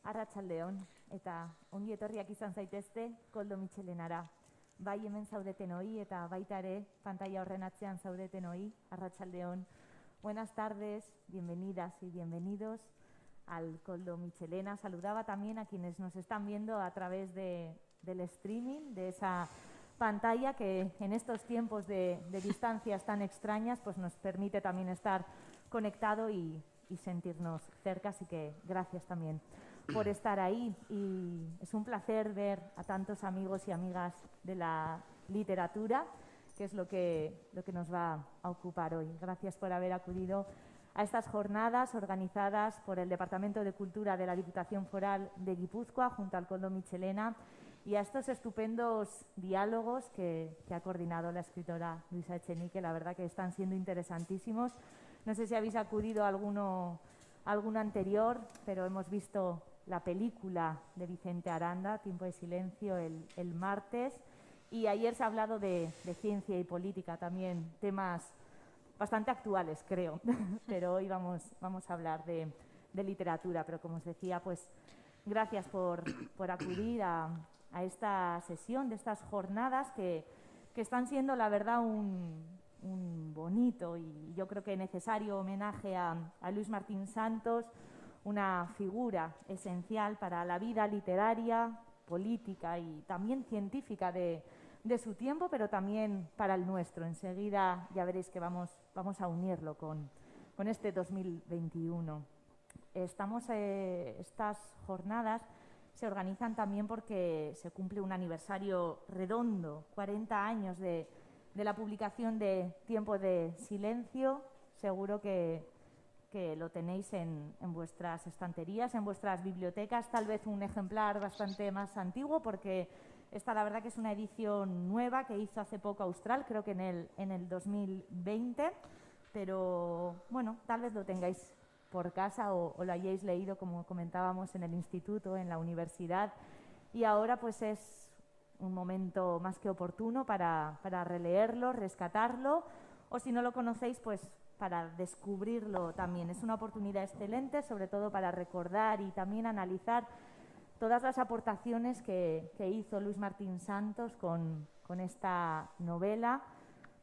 Arratsaldeon eta ongi etorriak izan zaitezte Koldo Mitxelenara. Bai hemen zaudetenoi eta baita ere pantalla horren atzean zaudetenoi. Arratsaldeon. Buenas tardes, bienvenidas y bienvenidos al Koldo Mitxelena. Saludaba también a quienes nos están viendo a través del streaming, de esa pantalla que en estos tiempos de distancias tan extrañas pues nos permite también estar conectado y sentirnos cerca, así que gracias también por estar ahí. Y es un placer ver a tantos amigos y amigas de la literatura, que es lo que nos va a ocupar hoy. Gracias por haber acudido a estas jornadas organizadas por el Departamento de Cultura de la Diputación Foral de Guipúzcoa junto al Koldo Mitxelena y a estos estupendos diálogos que ha coordinado la escritora Luisa Echenique. La verdad que están siendo interesantísimos. No sé si habéis acudido a alguno anterior, pero hemos visto la película de Vicente Aranda, Tiempo de Silencio, el martes, y ayer se ha hablado de ciencia y política, también temas bastante actuales, creo, pero hoy vamos a hablar de literatura. Pero como os decía, pues gracias por acudir a esta sesión, de estas jornadas que están siendo, la verdad, un bonito y yo creo que necesario homenaje a Luis Martín Santos, una figura esencial para la vida literaria, política y también científica de su tiempo, pero también para el nuestro. Enseguida ya veréis que vamos a unirlo con este 2021. Estas jornadas se organizan también porque se cumple un aniversario redondo, 40 años de la publicación de Tiempo de Silencio. Seguro que lo tenéis en vuestras estanterías, en vuestras bibliotecas, tal vez un ejemplar bastante más antiguo, porque esta la verdad que es una edición nueva que hizo hace poco Austral, creo que en el 2020, pero bueno, tal vez lo tengáis por casa o lo hayáis leído, como comentábamos, en el instituto, en la universidad, y ahora pues es un momento más que oportuno para releerlo, rescatarlo, o si no lo conocéis, pues para descubrirlo también. Es una oportunidad excelente, sobre todo para recordar y también analizar todas las aportaciones que hizo Luis Martín Santos con esta novela,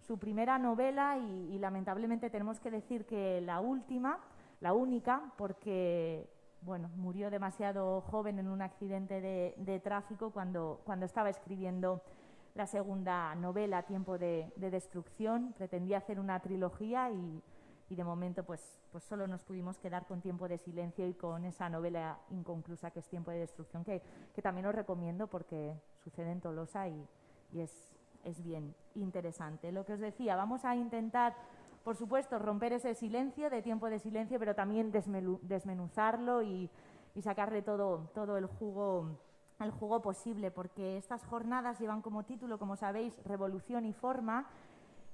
su primera novela y lamentablemente tenemos que decir que la única, porque bueno, murió demasiado joven en un accidente de tráfico cuando estaba escribiendo la segunda novela, Tiempo de Destrucción. Pretendía hacer una trilogía y de momento pues solo nos pudimos quedar con Tiempo de Silencio y con esa novela inconclusa que es Tiempo de Destrucción, que también os recomiendo porque sucede en Tolosa y es bien interesante. Lo que os decía, vamos a intentar, por supuesto, romper ese silencio de Tiempo de Silencio, pero también desmenuzarlo y sacarle todo el jugo posible, porque estas jornadas llevan como título, como sabéis, Revolución y Forma,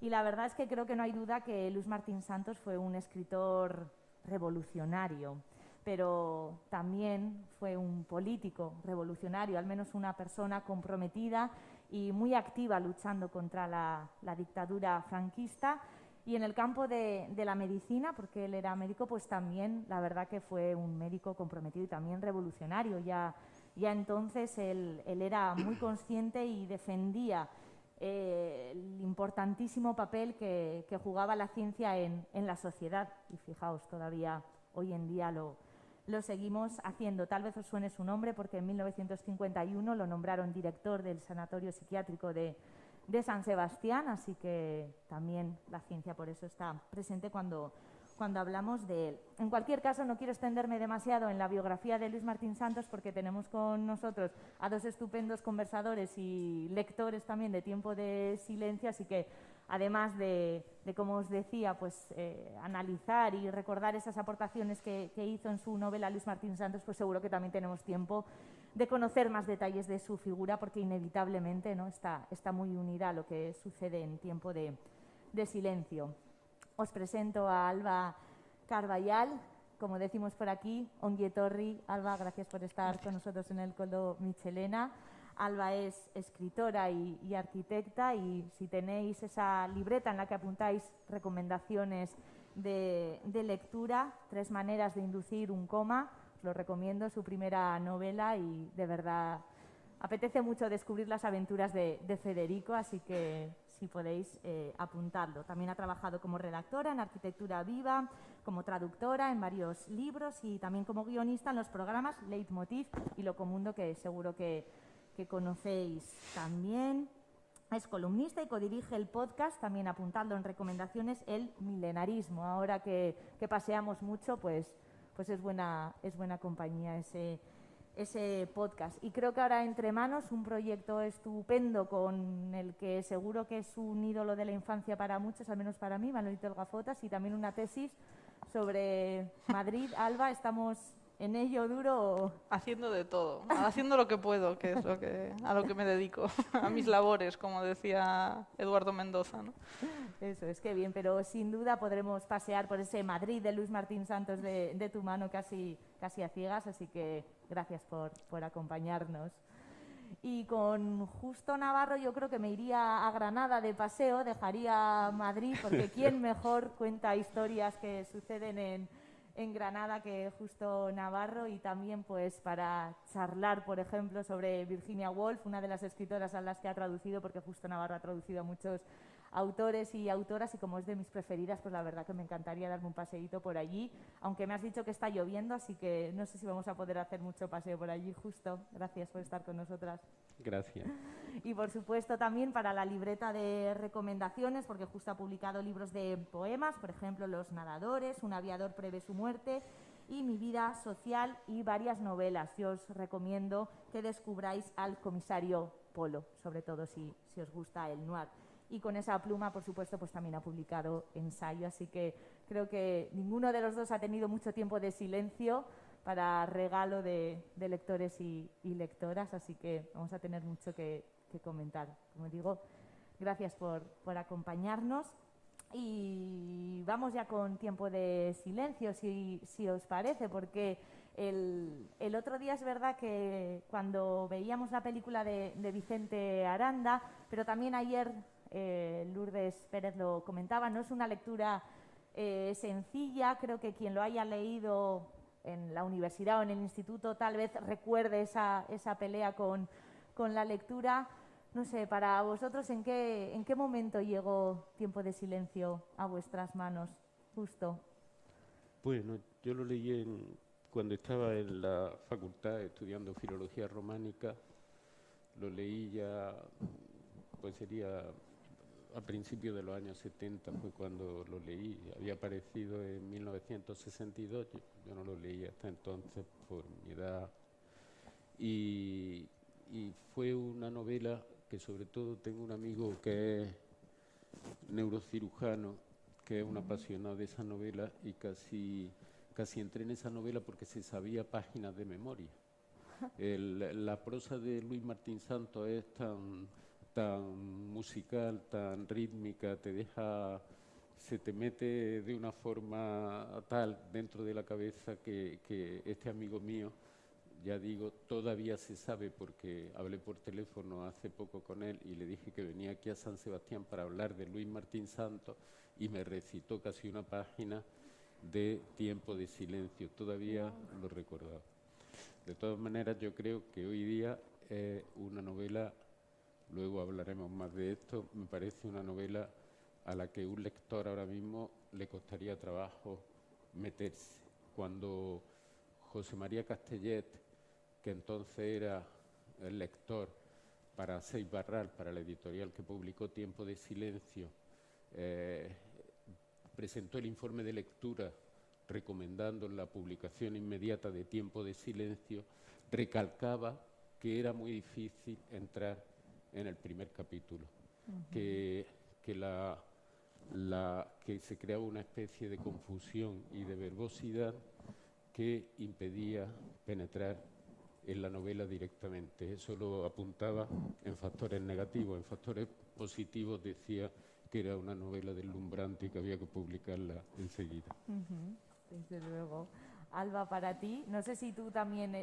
y la verdad es que creo que no hay duda que Luis Martín Santos fue un escritor revolucionario, pero también fue un político revolucionario, al menos una persona comprometida y muy activa luchando contra la dictadura franquista. Y en el campo de la medicina, porque él era médico, pues también la verdad que fue un médico comprometido y también revolucionario. Ya entonces él era muy consciente y defendía el importantísimo papel que jugaba la ciencia en la sociedad. Y fijaos, todavía hoy en día lo seguimos haciendo. Tal vez os suene su nombre porque en 1951 lo nombraron director del Sanatorio Psiquiátrico de San Sebastián, así que también la ciencia por eso está presente cuando hablamos de él. En cualquier caso, no quiero extenderme demasiado en la biografía de Luis Martín Santos porque tenemos con nosotros a dos estupendos conversadores y lectores también de Tiempo de Silencio, así que además de como os decía, pues analizar y recordar esas aportaciones que hizo en su novela Luis Martín Santos, pues seguro que también tenemos tiempo de conocer más detalles de su figura, porque inevitablemente, ¿no?, está muy unida a lo que sucede en Tiempo de Silencio. Os presento a Alba Carballal, como decimos por aquí, ongi etorri. Alba, gracias por estar con nosotros en el Koldo Mitxelena. Alba es escritora y arquitecta, y si tenéis esa libreta en la que apuntáis recomendaciones de lectura, 3 maneras de inducir un coma, os lo recomiendo, su primera novela y de verdad apetece mucho descubrir las aventuras de Federico, así que si podéis apuntarlo. También ha trabajado como redactora en Arquitectura Viva, como traductora en varios libros y también como guionista en los programas Leitmotiv y Locomundo, que seguro que conocéis también. Es columnista y codirige el podcast, también apuntando en recomendaciones, El Milenarismo. Ahora que paseamos mucho, pues es buena compañía ese podcast. Y creo que ahora entre manos un proyecto estupendo con el que seguro que es un ídolo de la infancia para muchos, al menos para mí, Manolito Gafotas, y también una tesis sobre Madrid. Alba, ¿estamos en ello duro? Haciendo de todo, haciendo lo que puedo, que es a lo que me dedico, a mis labores, como decía Eduardo Mendoza, ¿no? Eso es, que bien, pero sin duda podremos pasear por ese Madrid de Luis Martín Santos de tu mano casi a ciegas, así que gracias por acompañarnos. Y con Justo Navarro yo creo que me iría a Granada de paseo, dejaría Madrid, porque ¿quién mejor cuenta historias que suceden en Granada que Justo Navarro? Y también pues para charlar, por ejemplo, sobre Virginia Woolf, una de las escritoras a las que ha traducido, porque Justo Navarro ha traducido a muchos autores y autoras y como es de mis preferidas, pues la verdad que me encantaría darme un paseíto por allí, aunque me has dicho que está lloviendo, así que no sé si vamos a poder hacer mucho paseo por allí. Justo, gracias por estar con nosotras. Gracias. Y por supuesto también para la libreta de recomendaciones, porque Justo ha publicado libros de poemas, por ejemplo Los nadadores, Un aviador prevé su muerte y Mi vida social, y varias novelas. Yo os recomiendo que descubráis al comisario Polo, sobre todo si os gusta el noir. Y con esa pluma, por supuesto, pues también ha publicado ensayo, así que creo que ninguno de los dos ha tenido mucho tiempo de silencio para regalo de lectores y lectoras, así que vamos a tener mucho que comentar. Como digo, gracias por acompañarnos y vamos ya con tiempo de silencio, si os parece, porque el otro día es verdad que cuando veíamos la película de Vicente Aranda, pero también ayer Lourdes Pérez lo comentaba, no es una lectura sencilla. Creo que quien lo haya leído en la universidad o en el instituto tal vez recuerde esa pelea con la lectura. No sé, para vosotros, ¿en qué momento llegó Tiempo de silencio a vuestras manos? Justo. Bueno, yo lo leí cuando estaba en la facultad estudiando filología románica. Lo leí ya, pues sería a principios de los años 70, fue cuando lo leí. Había aparecido en 1962, yo no lo leí hasta entonces por mi edad. Y fue una novela que sobre todo tengo un amigo que es neurocirujano, que es un apasionado de esa novela, y casi entré en esa novela porque se sabía páginas de memoria. La prosa de Luis Martín Santos es tan musical, tan rítmica, se te mete de una forma tal dentro de la cabeza que este amigo mío, ya digo, todavía se sabe, porque hablé por teléfono hace poco con él y le dije que venía aquí a San Sebastián para hablar de Luis Martín Santos y me recitó casi una página de Tiempo de silencio, todavía lo recordaba. De todas maneras, yo creo que hoy día es una novela, luego hablaremos más de esto, me parece una novela a la que un lector ahora mismo le costaría trabajo meterse. Cuando José María Castellet, que entonces era el lector para Seis Barral, para la editorial que publicó Tiempo de silencio, presentó el informe de lectura recomendando la publicación inmediata de Tiempo de silencio, recalcaba que era muy difícil entrar en el primer capítulo, que se creaba una especie de confusión y de verbosidad que impedía penetrar en la novela directamente. Eso lo apuntaba en factores negativos. En factores positivos decía que era una novela deslumbrante y que había que publicarla enseguida. Desde luego. Alba, para ti, no sé si tú también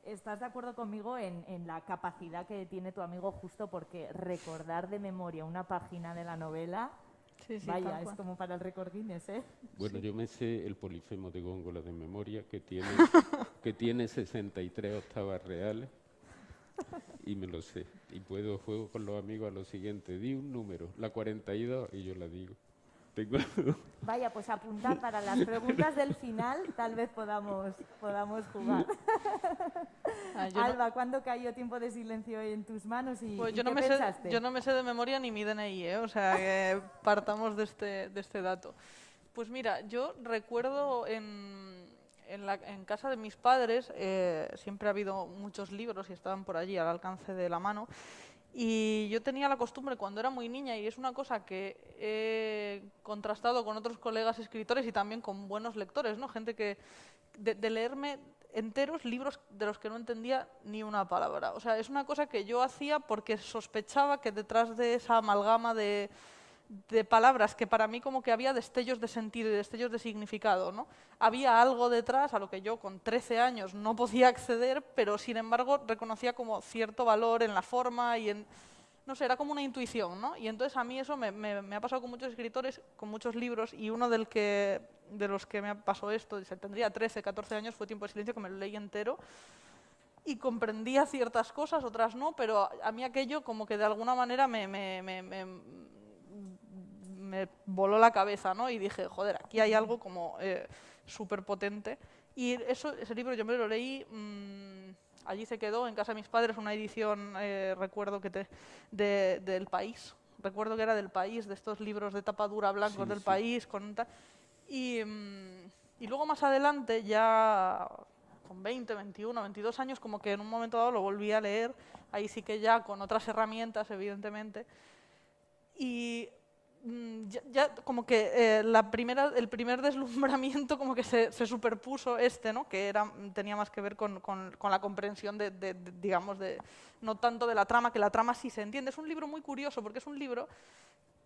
estás de acuerdo conmigo en la capacidad que tiene tu amigo Justo, porque recordar de memoria una página de la novela Sí, sí, Vaya, tal es cual. como para el récord Guinness, ¿eh? Bueno, yo me sé el polifemo de Góngora de memoria, que tiene 63 octavas reales, y me lo sé. Y juego con los amigos a lo siguiente: di un número, la 42, y yo la digo. Tengo Vaya, pues apuntar para las preguntas del final, tal vez podamos jugar. Yo no, Alba, ¿cuándo cayó Tiempo de Silencio en tus manos y, pues y qué pensaste? yo no me sé de memoria ni mi DNI, ¿eh? O sea, que partamos de este dato. Pues mira, yo recuerdo en casa de mis padres, siempre ha habido muchos libros y estaban por allí al alcance de la mano. Y yo tenía la costumbre cuando era muy niña, y es una cosa que he contrastado con otros colegas escritores y también con buenos lectores, ¿no? Gente que de leerme enteros libros de los que no entendía ni una palabra. O sea, es una cosa que yo hacía porque sospechaba que detrás de esa amalgama de palabras que para mí como que había destellos de sentido y destellos de significado, ¿no? Había algo detrás a lo que yo con 13 años no podía acceder, pero sin embargo reconocía como cierto valor en la forma y en... No sé, era como una intuición, ¿no? Y entonces a mí eso me ha pasado con muchos escritores, con muchos libros, y uno de los que me pasó esto, tendría 13, 14 años, fue Tiempo de Silencio, que me lo leí entero, y comprendía ciertas cosas, otras no, pero a mí aquello como que de alguna manera me voló la cabeza, ¿no? Y dije, joder, aquí hay algo como súper potente. Y ese libro yo me lo leí, allí se quedó, en casa de mis padres, una edición, recuerdo del País. Recuerdo que era del País, de estos libros de tapa dura blancos del País. Y luego más adelante, ya con 20, 21, 22 años, como que en un momento dado lo volví a leer, ahí sí que ya con otras herramientas, evidentemente. Y ya como que el primer deslumbramiento como que se superpuso ¿no? Que tenía más que ver con la comprensión digamos, no tanto de la trama, que la trama sí se entiende. Es un libro muy curioso porque es un libro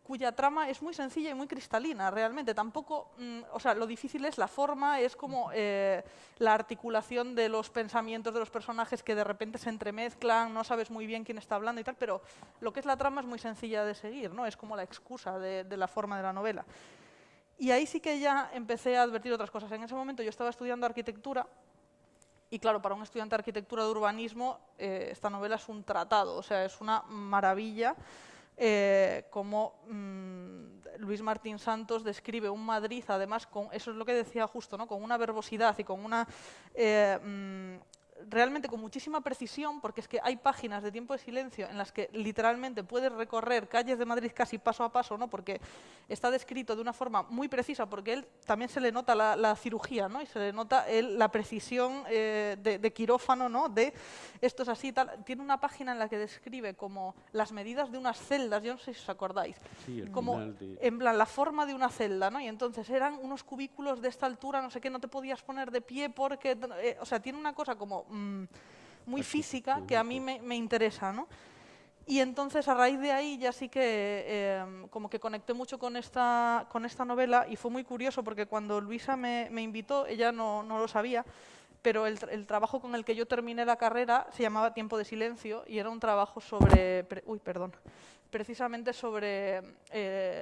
cuya trama es muy sencilla y muy cristalina, realmente. Tampoco, o sea, lo difícil es la forma, es como la articulación de los pensamientos de los personajes que de repente se entremezclan, no sabes muy bien quién está hablando y tal, pero lo que es la trama es muy sencilla de seguir, ¿no? Es como la excusa de la forma de la novela. Y ahí sí que ya empecé a advertir otras cosas. En ese momento yo estaba estudiando arquitectura, y claro, para un estudiante de arquitectura de urbanismo, esta novela es un tratado, o sea, es una maravilla. Como Luis Martín Santos describe un Madrid, además, eso es lo que decía justo, ¿no? Con una verbosidad y con una... realmente con muchísima precisión, porque es que hay páginas de Tiempo de Silencio en las que literalmente puedes recorrer calles de Madrid casi paso a paso, ¿no? Porque está descrito de una forma muy precisa, porque él también se le nota la cirugía, ¿no? Y se le nota la precisión de quirófano, ¿no? De esto es así, tal. Tiene una página en la que describe como las medidas de unas celdas, yo no sé si os acordáis, sí, como en plan la forma de una celda, ¿no? Y entonces eran unos cubículos de esta altura, no sé qué, no te podías poner de pie porque, o sea, tiene una cosa como muy física que a mí me interesa, ¿no? Y entonces a raíz de ahí ya sí que como que conecté mucho con esta novela, y fue muy curioso porque cuando Luisa me invitó, ella no lo sabía, pero el trabajo con el que yo terminé la carrera se llamaba Tiempo de Silencio y era un trabajo precisamente sobre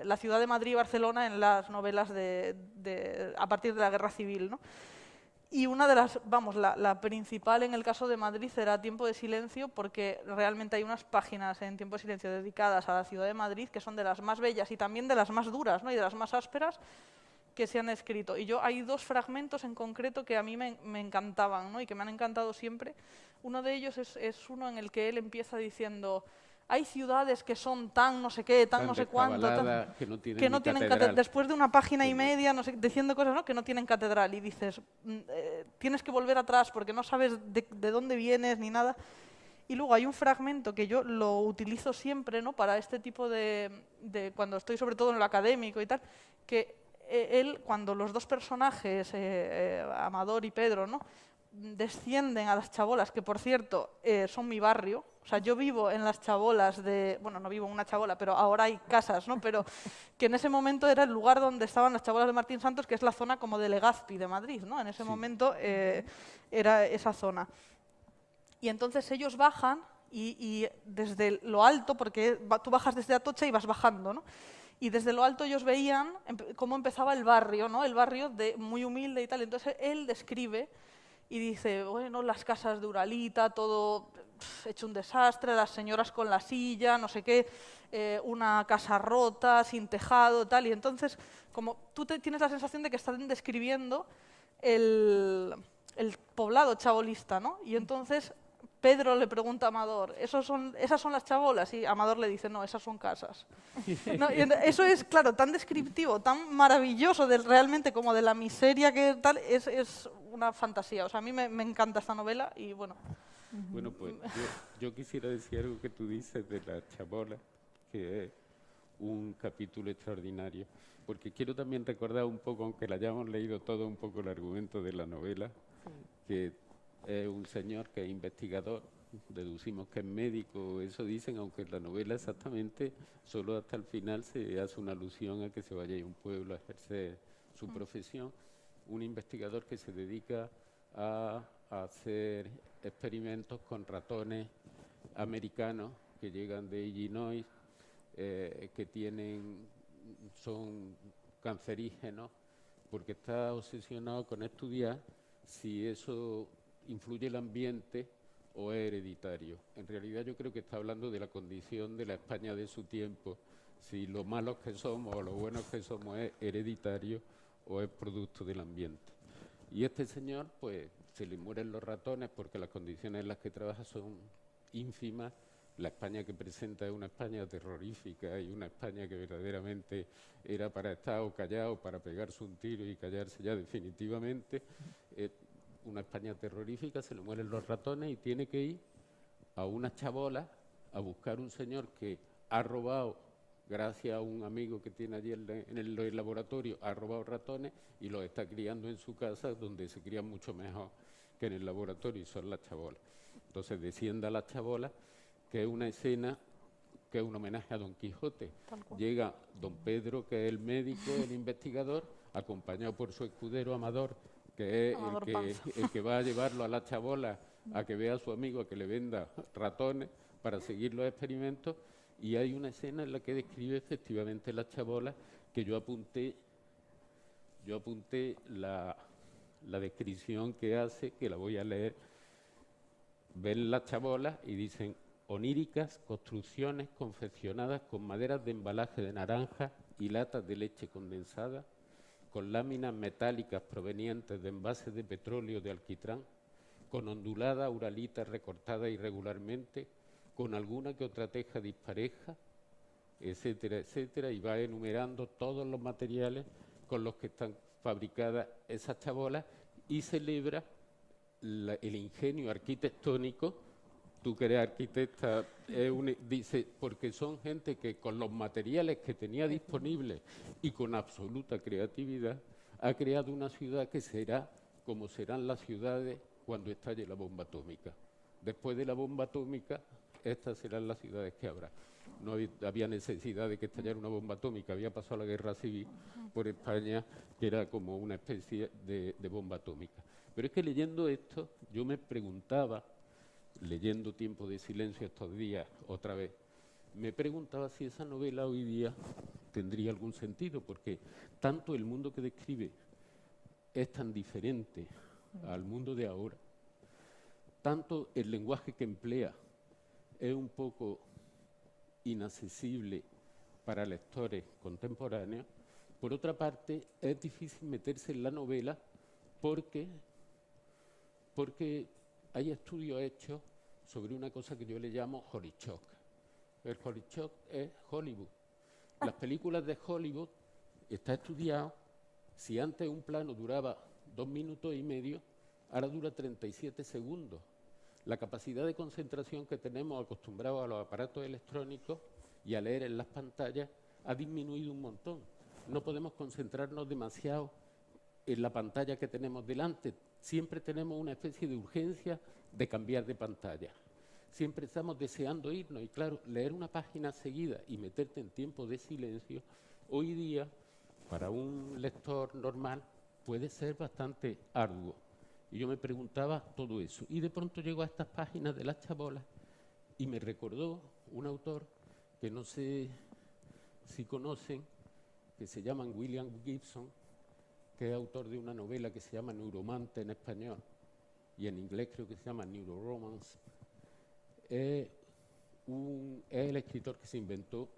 la ciudad de Madrid y Barcelona en las novelas a partir de la Guerra Civil, ¿no? Y una de las, vamos, la principal en el caso de Madrid era Tiempo de Silencio, porque realmente hay unas páginas en Tiempo de Silencio dedicadas a la ciudad de Madrid que son de las más bellas y también de las más duras, ¿no? Y de las más ásperas que se han escrito. Y hay dos fragmentos en concreto que a mí me encantaban, ¿no? Y que me han encantado siempre. Uno de ellos es uno en el que él empieza diciendo: hay ciudades que son tan no sé qué, tan no sé cuánto, que no tienen catedral. Después de una página y media, no sé, diciendo cosas, ¿no? Que no tienen catedral, y dices, tienes que volver atrás porque no sabes de dónde vienes ni nada. Y luego hay un fragmento que yo lo utilizo siempre, ¿no? Para este tipo de cuando estoy sobre todo en lo académico y tal, que él, cuando los dos personajes, Amador y Pedro, ¿no? Descienden a las chabolas, que por cierto son mi barrio. O sea, yo vivo en las chabolas bueno, no vivo en una chabola, pero ahora hay casas, ¿no? Pero que en ese momento era el lugar donde estaban las chabolas de Martín Santos, que es la zona como de Legazpi de Madrid, ¿no? En ese momento era esa zona. Y entonces ellos bajan y desde lo alto, porque tú bajas desde Atocha y vas bajando, ¿no? y desde lo alto ellos veían cómo empezaba el barrio, ¿no? El barrio muy humilde y tal. Entonces él describe y dice, bueno, las casas de Uralita, todo hecho un desastre, las señoras con la silla, no sé qué, una casa rota, sin tejado, tal. Y entonces, como tú tienes la sensación de que están describiendo el poblado chabolista, ¿no? Y entonces Pedro le pregunta a Amador, ¿esas son las chabolas? Y Amador le dice, no, esas son casas. ¿No? Y eso es, claro, tan descriptivo, tan maravilloso realmente como de la miseria que tal, es una fantasía. O sea, a mí me encanta esta novela y bueno. Bueno, pues yo quisiera decir algo que tú dices de la chabola, que es un capítulo extraordinario, porque quiero también recordar un poco, aunque la hayamos leído todo un poco el argumento de la novela, que es un señor que es investigador, deducimos que es médico, eso dicen, aunque en la novela exactamente solo hasta el final se hace una alusión a que se vaya a un pueblo a ejercer su profesión, un investigador que se dedica a hacer experimentos con ratones americanos que llegan de Illinois, que son cancerígenos, porque está obsesionado con estudiar si eso influye el ambiente o es hereditario. En realidad yo creo que está hablando de la condición de la España de su tiempo, si lo malos que somos o lo buenos que somos es hereditario o es producto del ambiente. Y este señor, pues, se le mueren los ratones porque las condiciones en las que trabaja son ínfimas. La España que presenta es una España terrorífica y una España que verdaderamente era para estar o callado, para pegarse un tiro y callarse ya definitivamente. Una España terrorífica, se le mueren los ratones y tiene que ir a una chabola a buscar un señor que ha robado, gracias a un amigo que tiene allí en el laboratorio, ha robado ratones y los está criando en su casa, donde se crían mucho mejor que en el laboratorio, y son las chabolas. Entonces desciende a las chabolas, que es una escena que es un homenaje a Don Quijote. Llega don Pedro, que es el médico, el investigador, acompañado por su escudero Amador, que es el que va a llevarlo a la chabola a que vea a su amigo, a que le venda ratones para seguir los experimentos. Y hay una escena en la que describe efectivamente la chabola, que yo apunté la descripción que hace, que la voy a leer. Ven las chabolas y dicen: oníricas construcciones confeccionadas con maderas de embalaje de naranja y latas de leche condensada, con láminas metálicas provenientes de envases de petróleo de alquitrán, con onduladas uralitas recortadas irregularmente, con alguna que otra teja dispareja, etcétera, etcétera, y va enumerando todos los materiales con los que están fabricadas esas chabolas y celebra el ingenio arquitectónico. Tú que eres arquitecta, dice, porque son gente que con los materiales que tenía disponibles y con absoluta creatividad ha creado una ciudad que será como serán las ciudades cuando estalle la bomba atómica. Después de la bomba atómica, estas serán las ciudades que habrá. No había necesidad de que estallara una bomba atómica, había pasado la guerra civil por España, que era como una especie de bomba atómica. Pero es que leyendo esto, yo me preguntaba, leyendo Tiempo de Silencio estos días otra vez, me preguntaba si esa novela hoy día tendría algún sentido, porque tanto el mundo que describe es tan diferente al mundo de ahora, tanto el lenguaje que emplea es un poco inaccesible para lectores contemporáneos. Por otra parte, es difícil meterse en la novela porque hay estudios hechos sobre una cosa que yo le llamo Holichok. El Holichok es Hollywood. Las películas de Hollywood está estudiado, si antes un plano duraba 2 minutos y medio, ahora dura 37 segundos. La capacidad de concentración que tenemos acostumbrados a los aparatos electrónicos y a leer en las pantallas ha disminuido un montón. No podemos concentrarnos demasiado en la pantalla que tenemos delante. Siempre tenemos una especie de urgencia de cambiar de pantalla. Siempre estamos deseando irnos y, claro, leer una página seguida y meterte en tiempo de silencio, hoy día, para un lector normal, puede ser bastante arduo. Y yo me preguntaba todo eso. Y de pronto llego a estas páginas de las chabolas y me recordó un autor que no sé sí conocen, que se llaman William Gibson, que es autor de una novela que se llama Neuromante en español, y en inglés creo que se llama Neuroromance. Es el escritor que se inventó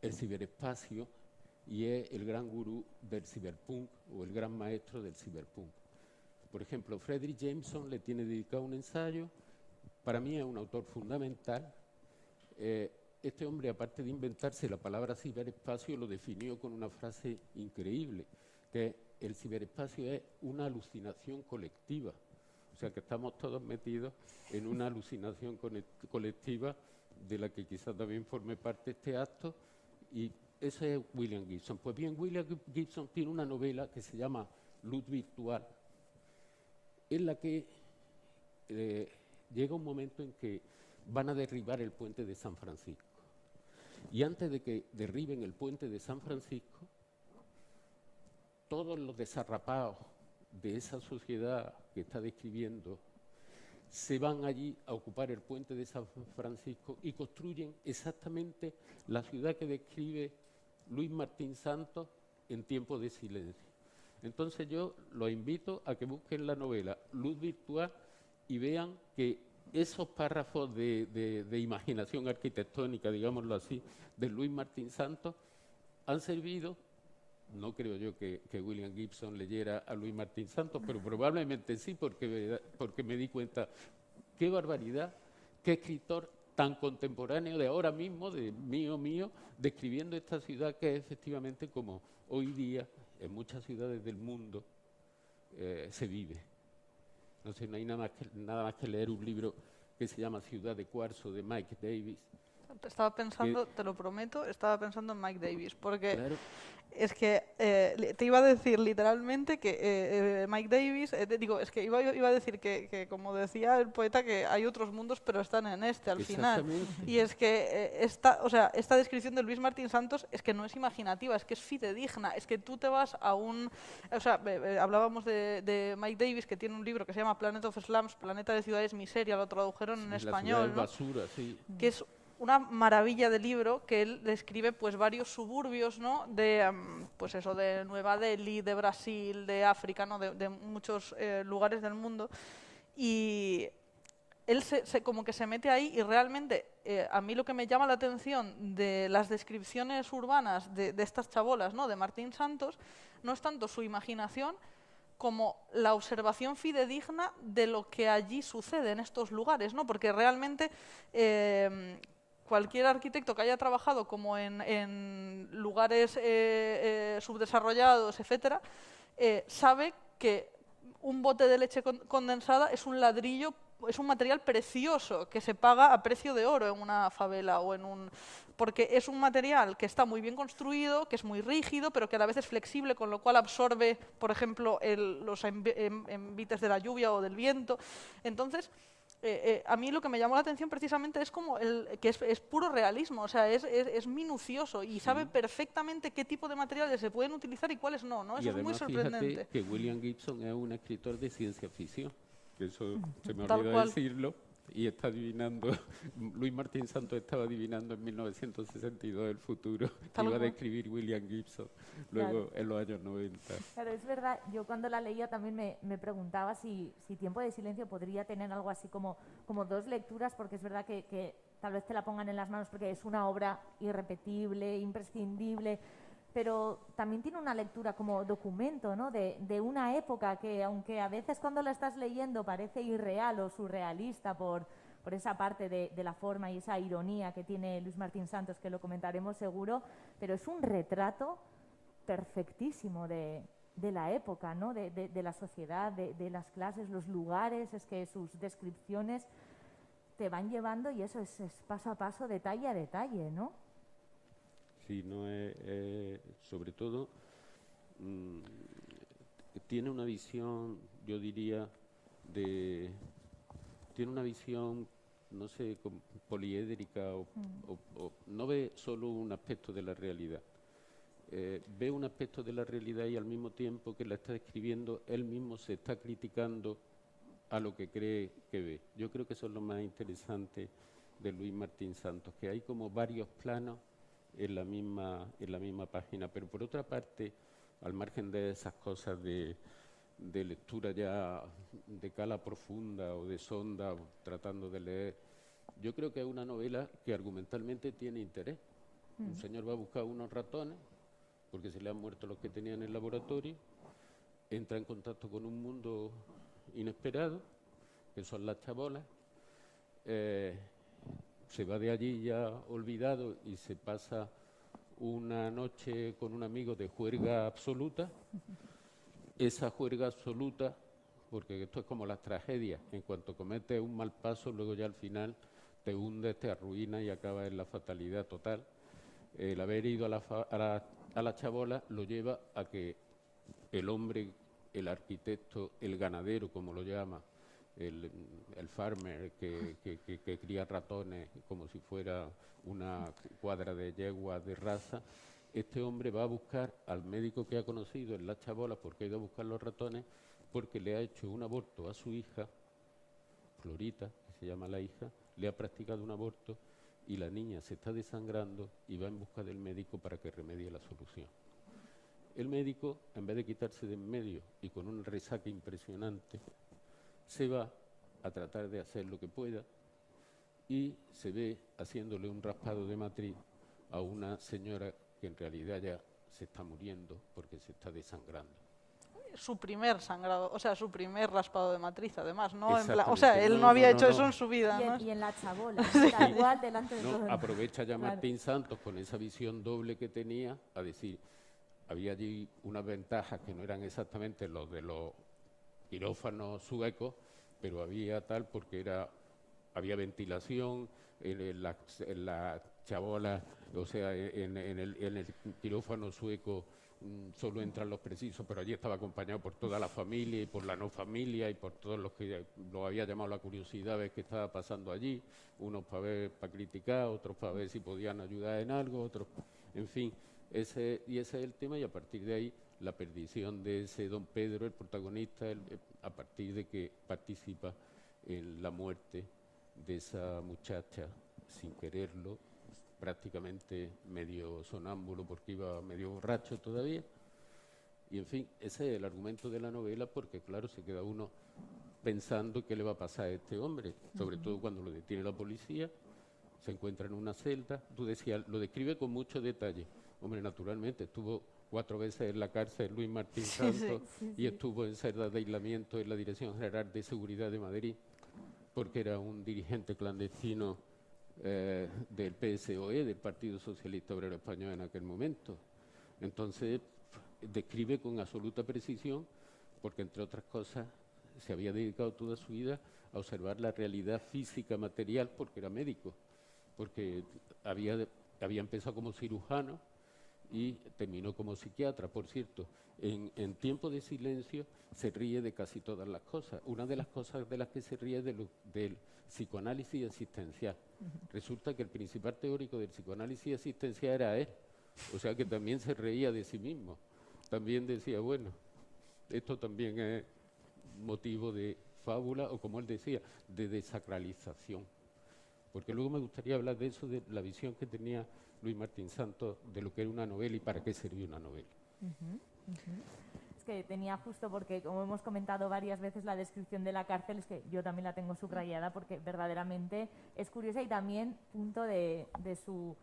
el ciberespacio y es el gran gurú del ciberpunk o el gran maestro del ciberpunk. Por ejemplo, Fredric Jameson le tiene dedicado un ensayo. Para mí es un autor fundamental. Este hombre, aparte de inventarse la palabra ciberespacio, lo definió con una frase increíble, que el ciberespacio es una alucinación colectiva. O sea, que estamos todos metidos en una alucinación colectiva de la que quizás también forme parte este acto, y ese es William Gibson. Pues bien, William Gibson tiene una novela que se llama Luz Virtual, en la que llega un momento en que van a derribar el puente de San Francisco. Y antes de que derriben el puente de San Francisco, todos los desarrapados de esa sociedad que está describiendo se van allí a ocupar el puente de San Francisco y construyen exactamente la ciudad que describe Luis Martín Santos en Tiempo de Silencio. Entonces yo los invito a que busquen la novela Luz Virtual y vean que esos párrafos de imaginación arquitectónica, digámoslo así, de Luis Martín Santos han servido. No creo yo que William Gibson leyera a Luis Martín Santos, pero probablemente sí, porque me di cuenta, qué barbaridad, qué escritor tan contemporáneo de ahora mismo, de mío, describiendo esta ciudad que es efectivamente como hoy día en muchas ciudades del mundo se vive. No sé, no hay nada más que leer un libro que se llama Ciudad de Cuarzo, de Mike Davis. Estaba pensando, te lo prometo, estaba pensando en Mike Davis, porque Claro. es que te iba a decir literalmente que Mike Davis, es que iba a decir que, como decía el poeta, que hay otros mundos, pero están en este al final. Y es que esta descripción de Luis Martín Santos es que no es imaginativa, es que es fidedigna, es que tú te vas a un... hablábamos de Mike Davis, que tiene un libro que se llama Planet of Slums, Planeta de Ciudades Miseria, lo tradujeron en español, ¿no? Basura, sí. Que es una maravilla de libro, que él describe pues varios suburbios, ¿no? De pues eso, de Nueva Delhi, de Brasil, de África, ¿no? De muchos lugares del mundo, y él como que se mete ahí, y realmente a mí lo que me llama la atención de las descripciones urbanas de estas chabolas, ¿no? De Martín Santos, no es tanto su imaginación como la observación fidedigna de lo que allí sucede en estos lugares, ¿no? Porque realmente cualquier arquitecto que haya trabajado como en lugares subdesarrollados, etcétera, sabe que un bote de leche condensada es un ladrillo, es un material precioso que se paga a precio de oro en una favela o en un... porque es un material que está muy bien construido, que es muy rígido, pero que a la vez es flexible, con lo cual absorbe, por ejemplo, los envites de la lluvia o del viento. Entonces, a mí lo que me llamó la atención precisamente es como que es puro realismo, o sea, es minucioso y sabe perfectamente qué tipo de materiales se pueden utilizar y cuáles no, ¿no? Eso y además, es muy sorprendente. fíjate que William Gibson es un escritor de ciencia ficción, que eso se me Tal olvidó cual. decirlo, y está adivinando, Luis Martín Santos estaba adivinando en 1962 el futuro que iba a describir William Gibson luego en los años 90. Claro, es verdad, yo cuando la leía también me preguntaba si Tiempo de Silencio podría tener algo así como dos lecturas, porque es verdad que tal vez te la pongan en las manos porque es una obra irrepetible, imprescindible, pero también tiene una lectura como documento, ¿no? de una época que, aunque a veces cuando la estás leyendo parece irreal o surrealista por esa parte de la forma y esa ironía que tiene Luis Martín Santos, que lo comentaremos seguro, pero es un retrato perfectísimo de la época, ¿no? de la sociedad, de las clases, los lugares. Es que sus descripciones te van llevando, y eso es paso a paso, detalle a detalle, ¿no? Sí, no sobre todo tiene una visión, yo diría, tiene una visión, no sé, poliédrica, o no ve solo un aspecto de la realidad, ve un aspecto de la realidad y al mismo tiempo que la está describiendo, él mismo se está criticando a lo que cree que ve. Yo creo que eso es lo más interesante de Luis Martín Santos, que hay como varios planos en la misma página. Pero por otra parte, al margen de esas cosas de lectura ya de cala profunda o de sonda, o tratando de leer, yo creo que es una novela que argumentalmente tiene interés. Un señor va a buscar unos ratones, porque se le han muerto los que tenía en el laboratorio, entra en contacto con un mundo inesperado, que son las chabolas, se va de allí ya olvidado y se pasa una noche con un amigo de juerga absoluta. Esa juerga absoluta, porque esto es como las tragedias, en cuanto cometes un mal paso, luego ya al final te hundes, te arruinas y acabas en la fatalidad total. El haber ido a la chabola lo lleva a que el hombre, el arquitecto, el ganadero, como lo llama, el farmer que cría ratones como si fuera una cuadra de yeguas de raza, este hombre va a buscar al médico que ha conocido en la chabola, porque ha ido a buscar los ratones, porque le ha hecho un aborto a su hija, Florita, que se llama la hija, le ha practicado un aborto y la niña se está desangrando y va en busca del médico para que remedie la solución. El médico, en vez de quitarse de en medio y con una resaca impresionante, se va a tratar de hacer lo que pueda y se ve haciéndole un raspado de matriz a una señora que en realidad ya se está muriendo porque se está desangrando. Su primer sangrado, o sea, su primer raspado de matriz, además, ¿no? Exactamente. O sea, él no había hecho eso en su vida, ¿no? Y en la chabola, tal cual, delante de todo. Aprovecha ya Claro. Martín Santos con esa visión doble que tenía a decir, había allí unas ventajas que no eran exactamente los de los quirófanos suecos, pero había tal porque había ventilación en la chabola, o sea, en el quirófano sueco solo entran los precisos, pero allí estaba acompañado por toda la familia y por la no familia y por todos los que lo había llamado la curiosidad de qué estaba pasando allí, unos para criticar, otros para ver si podían ayudar en algo, otros, en fin, ese es el tema, y a partir de ahí la perdición de ese don Pedro, el protagonista, a partir de que participa en la muerte de esa muchacha sin quererlo, prácticamente medio sonámbulo porque iba medio borracho todavía. Y en fin, ese es el argumento de la novela, porque claro, se queda uno pensando qué le va a pasar a este hombre, sobre todo cuando lo detiene la policía, se encuentra en una celda. Tú decías, lo describe con mucho detalle. Hombre, naturalmente, estuvo 4 veces en la cárcel Luis Martín Santos y estuvo en celdas de aislamiento en la Dirección General de Seguridad de Madrid, porque era un dirigente clandestino del PSOE, del Partido Socialista Obrero Español en aquel momento. Entonces, describe con absoluta precisión, porque entre otras cosas se había dedicado toda su vida a observar la realidad física material, porque era médico, porque había empezado como cirujano y terminó como psiquiatra. Por cierto, en tiempo de silencio se ríe de casi todas las cosas. Una de las cosas de las que se ríe es del psicoanálisis existencial. Resulta que el principal teórico del psicoanálisis existencial era él, o sea que también se reía de sí mismo. También decía, bueno, esto también es motivo de fábula, o como él decía, de desacralización. Porque luego me gustaría hablar de eso, de la visión que tenía Luis Martín Santos de lo que era una novela y para qué servía una novela. Es que tenía justo porque, como hemos comentado varias veces, la descripción de la cárcel, es que yo también la tengo subrayada porque verdaderamente es curiosa, y también punto de su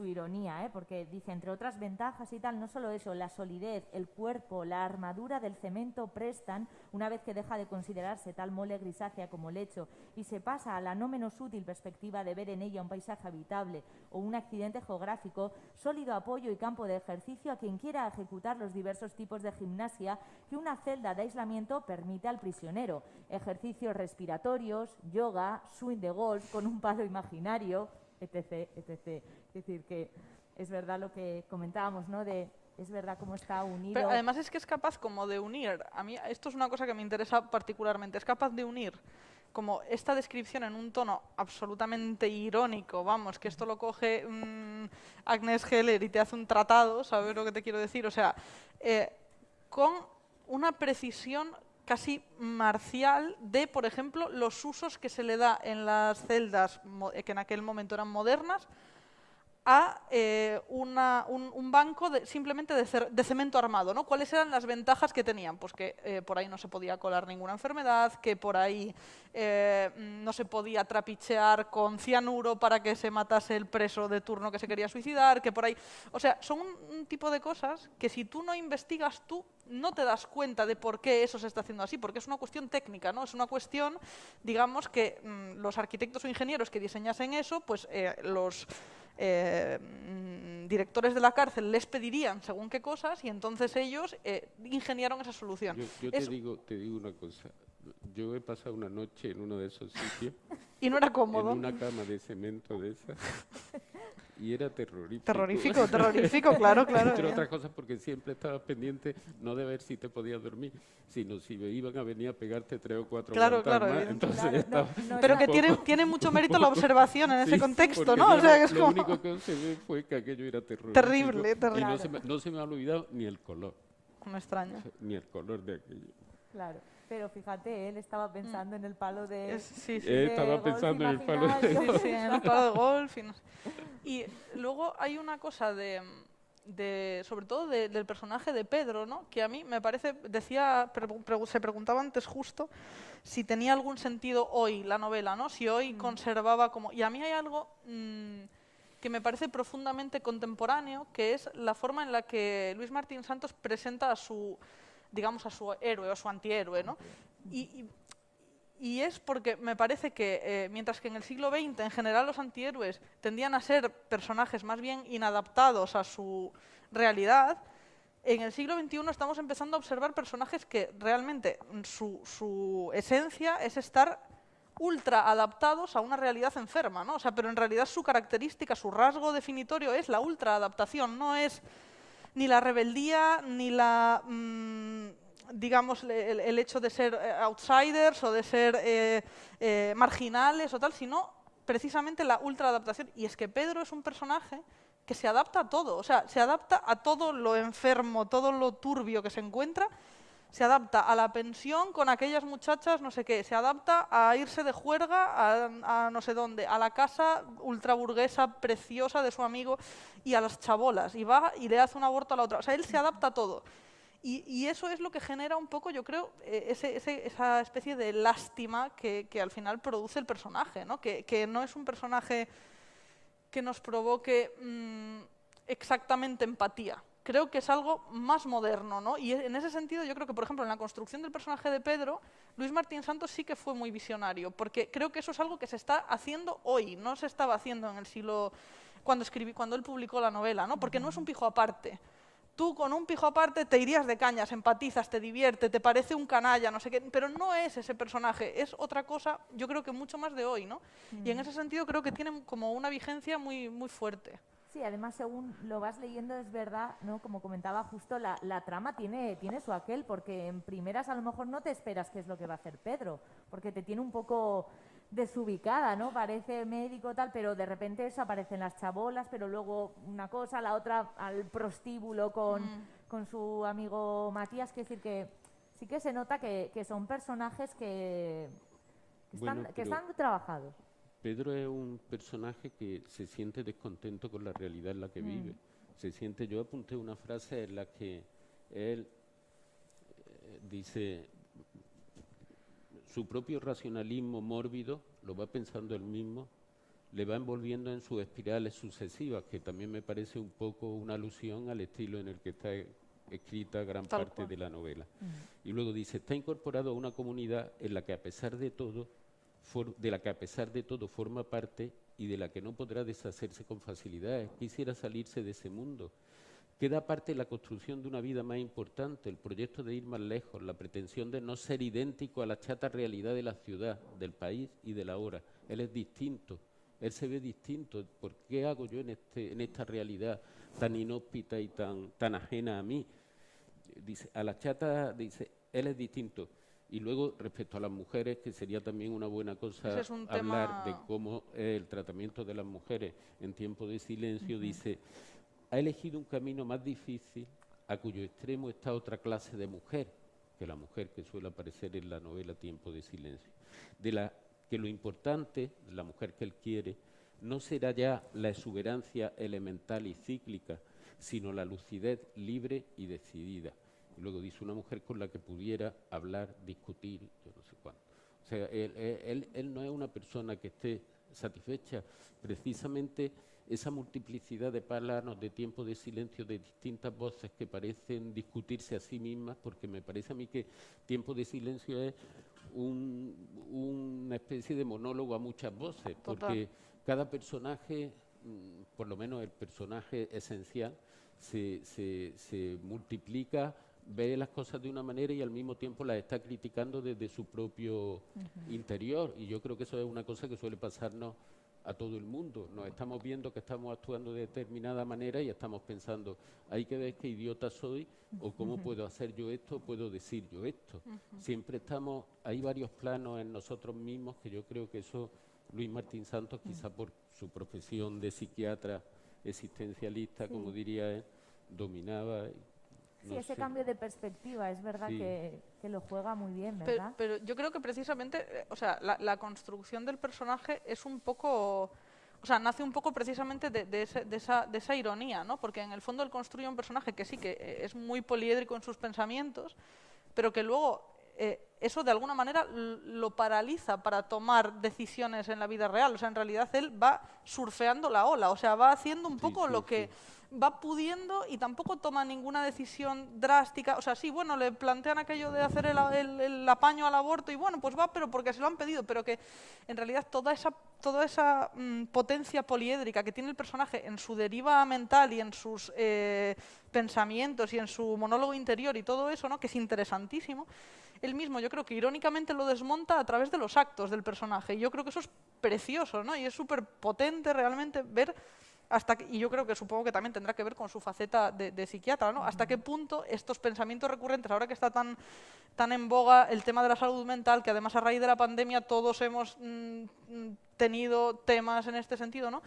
ironía, porque dice, entre otras ventajas y tal, no solo eso, la solidez, el cuerpo, la armadura del cemento prestan, una vez que deja de considerarse tal mole grisácea como lecho y se pasa a la no menos útil perspectiva de ver en ella un paisaje habitable o un accidente geográfico, sólido apoyo y campo de ejercicio a quien quiera ejecutar los diversos tipos de gimnasia que una celda de aislamiento permite al prisionero, ejercicios respiratorios, yoga, swing de golf con un palo imaginario, etc., etc. Es decir, que es verdad lo que comentábamos, ¿no? Es verdad cómo está unido. Pero además es que es capaz como de unir, a mí esto es una cosa que me interesa particularmente, es capaz de unir como esta descripción en un tono absolutamente irónico, vamos, que esto lo coge Agnes Heller y te hace un tratado, ¿sabes lo que te quiero decir? O sea, con una precisión casi marcial de, por ejemplo, los usos que se le da en las celdas que en aquel momento eran modernas a un banco simplemente de cemento armado, ¿no? ¿Cuáles eran las ventajas que tenían? Pues que por ahí no se podía colar ninguna enfermedad, que por ahí no se podía trapichear con cianuro para que se matase el preso de turno que se quería suicidar, que por ahí... O sea, son un tipo de cosas que si tú no investigas, tú no te das cuenta de por qué eso se está haciendo así, porque es una cuestión técnica, ¿no? Es una cuestión, digamos, que los arquitectos o ingenieros que diseñasen eso, pues los directores de la cárcel les pedirían según qué cosas y entonces ellos ingeniaron esa solución. Yo te digo una cosa. Yo he pasado una noche en uno de esos sitios. Y no era cómodo. En una cama de cemento de esas. Y era terrorífico. Terrorífico, claro, claro. Entre otras cosas porque siempre estabas pendiente no de ver si te podías dormir, sino si iban a venir a pegarte 3 o 4 claro, guantas más. Entonces claro, pero que tiene mucho mérito la observación en ese contexto, ¿no? Yo O sea, que es lo como... único que observé fue que aquello era terrorífico. Terrible, Y terrible. no se me ha olvidado ni el color. No extraña. Ni el color de aquello. Claro, pero fíjate, él estaba pensando en el palo de... Sí, sí. Estaba pensando en el palo de imaginario. Sí, en el palo de golf. Y luego hay una cosa sobre todo del personaje de Pedro, ¿no? Que a mí me parece, se preguntaba antes justo si tenía algún sentido hoy la novela, ¿no? Si hoy conservaba como... Y a mí hay algo que me parece profundamente contemporáneo, que es la forma en la que Luis Martín Santos presenta a su, digamos, a su héroe o a su antihéroe, ¿no? Y es porque me parece que, mientras que en el siglo XX, en general, los antihéroes tendían a ser personajes más bien inadaptados a su realidad, en el siglo XXI estamos empezando a observar personajes que realmente su esencia es estar ultra adaptados a una realidad enferma, ¿no? O sea, pero en realidad su característica, su rasgo definitorio es la ultra adaptación, no es ni la rebeldía, ni la... digamos, el hecho de ser outsiders o de ser marginales o tal, sino precisamente la ultraadaptación. Y es que Pedro es un personaje que se adapta a todo, o sea, se adapta a todo lo enfermo, todo lo turbio que se encuentra, se adapta a la pensión con aquellas muchachas, no sé qué, se adapta a irse de juerga a no sé dónde, a la casa ultraburguesa preciosa de su amigo y a las chabolas, y va y le hace un aborto a la otra. O sea, él se adapta a todo. Y eso es lo que genera un poco, yo creo, esa especie de lástima que al final produce el personaje, ¿no? Que no es un personaje que nos provoque exactamente empatía. Creo que es algo más moderno, ¿no? Y en ese sentido yo creo que, por ejemplo, en la construcción del personaje de Pedro, Luis Martín Santos sí que fue muy visionario, porque creo que eso es algo que se está haciendo hoy, no se estaba haciendo en el siglo... cuando él publicó la novela, ¿no? Porque no es un pijo aparte. Tú con un pijo aparte te irías de cañas, empatizas, te divierte, te parece un canalla, no sé qué, pero no es ese personaje, es otra cosa, yo creo que mucho más de hoy, ¿no? Y en ese sentido creo que tiene como una vigencia muy, muy fuerte. Sí, además según lo vas leyendo es verdad, ¿no? Como comentaba justo, la trama tiene su aquel, porque en primeras a lo mejor no te esperas qué es lo que va a hacer Pedro, porque te tiene un poco desubicada, ¿no? Parece médico tal, pero de repente eso aparecen las chabolas, pero luego una cosa, la otra al prostíbulo con su amigo Matías, que decir que sí que se nota que son personajes que están trabajados. Pedro es un personaje que se siente descontento con la realidad en la que vive. Yo apunté una frase en la que él dice, su propio racionalismo mórbido, lo va pensando él mismo, le va envolviendo en sus espirales sucesivas, que también me parece un poco una alusión al estilo en el que está escrita gran parte de la novela. Y luego dice, está incorporado a una comunidad en la que a pesar de todo forma parte y de la que no podrá deshacerse con facilidad. Quisiera salirse de ese mundo. Queda aparte la construcción de una vida más importante, el proyecto de ir más lejos, la pretensión de no ser idéntico a la chata realidad de la ciudad, del país y de la hora. Él es distinto, él se ve distinto. ¿Por qué hago yo en esta realidad tan inhóspita y tan ajena a mí? Dice, a la chata, dice, él es distinto. Y luego, respecto a las mujeres, que sería también una buena cosa hablar de cómo el tratamiento de las mujeres en tiempo de silencio, dice, ha elegido un camino más difícil a cuyo extremo está otra clase de mujer, que la mujer que suele aparecer en la novela Tiempo de Silencio, de la que lo importante, la mujer que él quiere, no será ya la exuberancia elemental y cíclica, sino la lucidez libre y decidida. Y luego dice, una mujer con la que pudiera hablar, discutir, yo no sé cuánto. O sea, él no es una persona que esté satisfecha. Precisamente esa multiplicidad de planos, de tiempo de silencio, de distintas voces que parecen discutirse a sí mismas, porque me parece a mí que tiempo de silencio es una especie de monólogo a muchas voces, porque cada personaje, por lo menos el personaje esencial, se multiplica, ve las cosas de una manera y al mismo tiempo las está criticando desde su propio interior. Y yo creo que eso es una cosa que suele pasarnos a todo el mundo. Nos estamos viendo que estamos actuando de determinada manera y estamos pensando, hay que ver qué idiota soy o cómo puedo hacer yo esto, puedo decir yo esto. Siempre estamos, hay varios planos en nosotros mismos que yo creo que eso Luis Martín Santos, quizá por su profesión de psiquiatra existencialista, como diría él, dominaba. Sí, ese cambio de perspectiva, es verdad que lo juega muy bien, ¿verdad? Pero yo creo que precisamente, o sea, la construcción del personaje es un poco, o sea, nace un poco precisamente de esa ironía, ¿no? Porque en el fondo él construye un personaje que sí, que es muy poliédrico en sus pensamientos, pero que luego eso de alguna manera lo paraliza para tomar decisiones en la vida real. O sea, en realidad él va surfeando la ola, o sea, va haciendo un poco lo que va pudiendo y tampoco toma ninguna decisión drástica. O sea, sí, bueno, le plantean aquello de hacer el apaño al aborto y bueno, pues va, pero porque se lo han pedido, pero que en realidad toda esa potencia poliédrica que tiene el personaje en su deriva mental y en sus pensamientos y en su monólogo interior y todo eso, ¿no? Que es interesantísimo, él mismo yo creo que irónicamente lo desmonta a través de los actos del personaje. Y yo creo que eso es precioso, ¿no? Y es súper potente realmente ver y yo creo que supongo que también tendrá que ver con su faceta de psiquiatra, ¿no? Hasta qué punto estos pensamientos recurrentes, ahora que está tan en boga el tema de la salud mental, que además a raíz de la pandemia todos hemos tenido temas en este sentido, ¿no?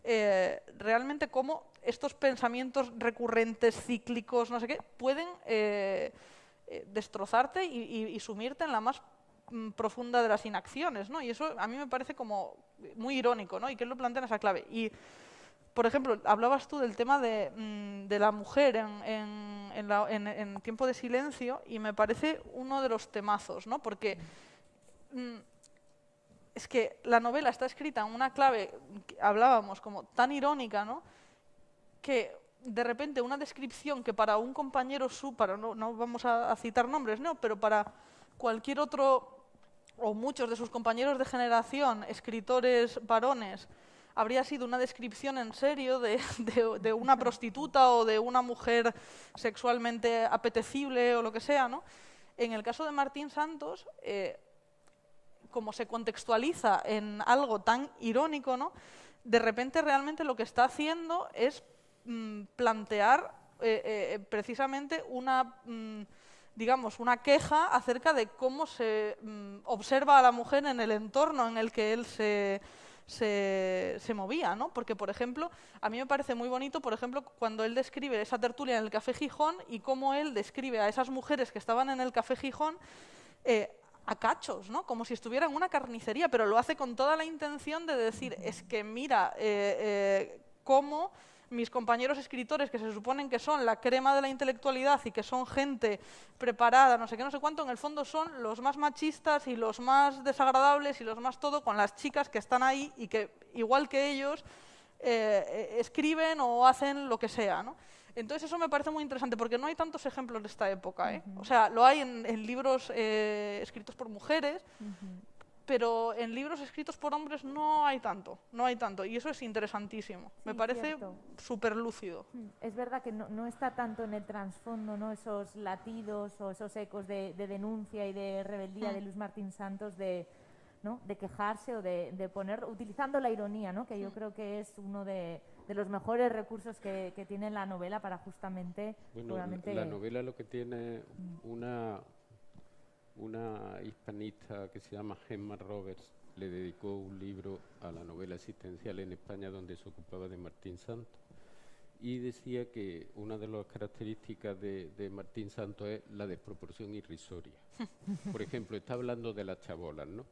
Realmente cómo estos pensamientos recurrentes, cíclicos, no sé qué, pueden destrozarte y sumirte en la más profunda de las inacciones, ¿no? Y eso a mí me parece como muy irónico, ¿no? Y que él lo plantea en esa clave. Y por ejemplo, hablabas tú del tema de la mujer en Tiempo de Silencio y me parece uno de los temazos, ¿no? Porque es que la novela está escrita en una clave, que hablábamos, como tan irónica, ¿no? Que de repente una descripción que para un compañero no vamos a citar nombres, ¿no? Pero para cualquier otro o muchos de sus compañeros de generación, escritores varones, habría sido una descripción en serio de una prostituta o de una mujer sexualmente apetecible o lo que sea, ¿no? En el caso de Martín Santos, como se contextualiza en algo tan irónico, ¿no? De repente realmente lo que está haciendo es plantear precisamente digamos, una queja acerca de cómo se observa a la mujer en el entorno en el que él se movía, ¿no? Porque, por ejemplo, a mí me parece muy bonito, por ejemplo, cuando él describe esa tertulia en el Café Gijón y cómo él describe a esas mujeres que estaban en el Café Gijón a cachos, ¿no? Como si estuvieran en una carnicería, pero lo hace con toda la intención de decir, es que mira cómo mis compañeros escritores, que se suponen que son la crema de la intelectualidad y que son gente preparada, no sé qué, no sé cuánto, en el fondo son los más machistas y los más desagradables y los más todo con las chicas que están ahí y que, igual que ellos, escriben o hacen lo que sea, ¿no? Entonces eso me parece muy interesante porque no hay tantos ejemplos de esta época, ¿eh? O sea, lo hay en libros escritos por mujeres, pero en libros escritos por hombres no hay tanto, y eso es interesantísimo, me parece súper lúcido. Es verdad que no está tanto en el trasfondo, ¿no? Esos latidos o esos ecos de denuncia y de rebeldía de Luis Martín Santos, ¿no? De quejarse o de poner, utilizando la ironía, ¿no? Que yo creo que es uno de los mejores recursos que tiene la novela para justamente... Bueno, la novela lo que tiene una hispanista que se llama Gemma Roberts le dedicó un libro a la novela existencial en España donde se ocupaba de Martín Santos y decía que una de las características de Martín Santos es la desproporción irrisoria. Por ejemplo, está hablando de las chabolas, ¿no?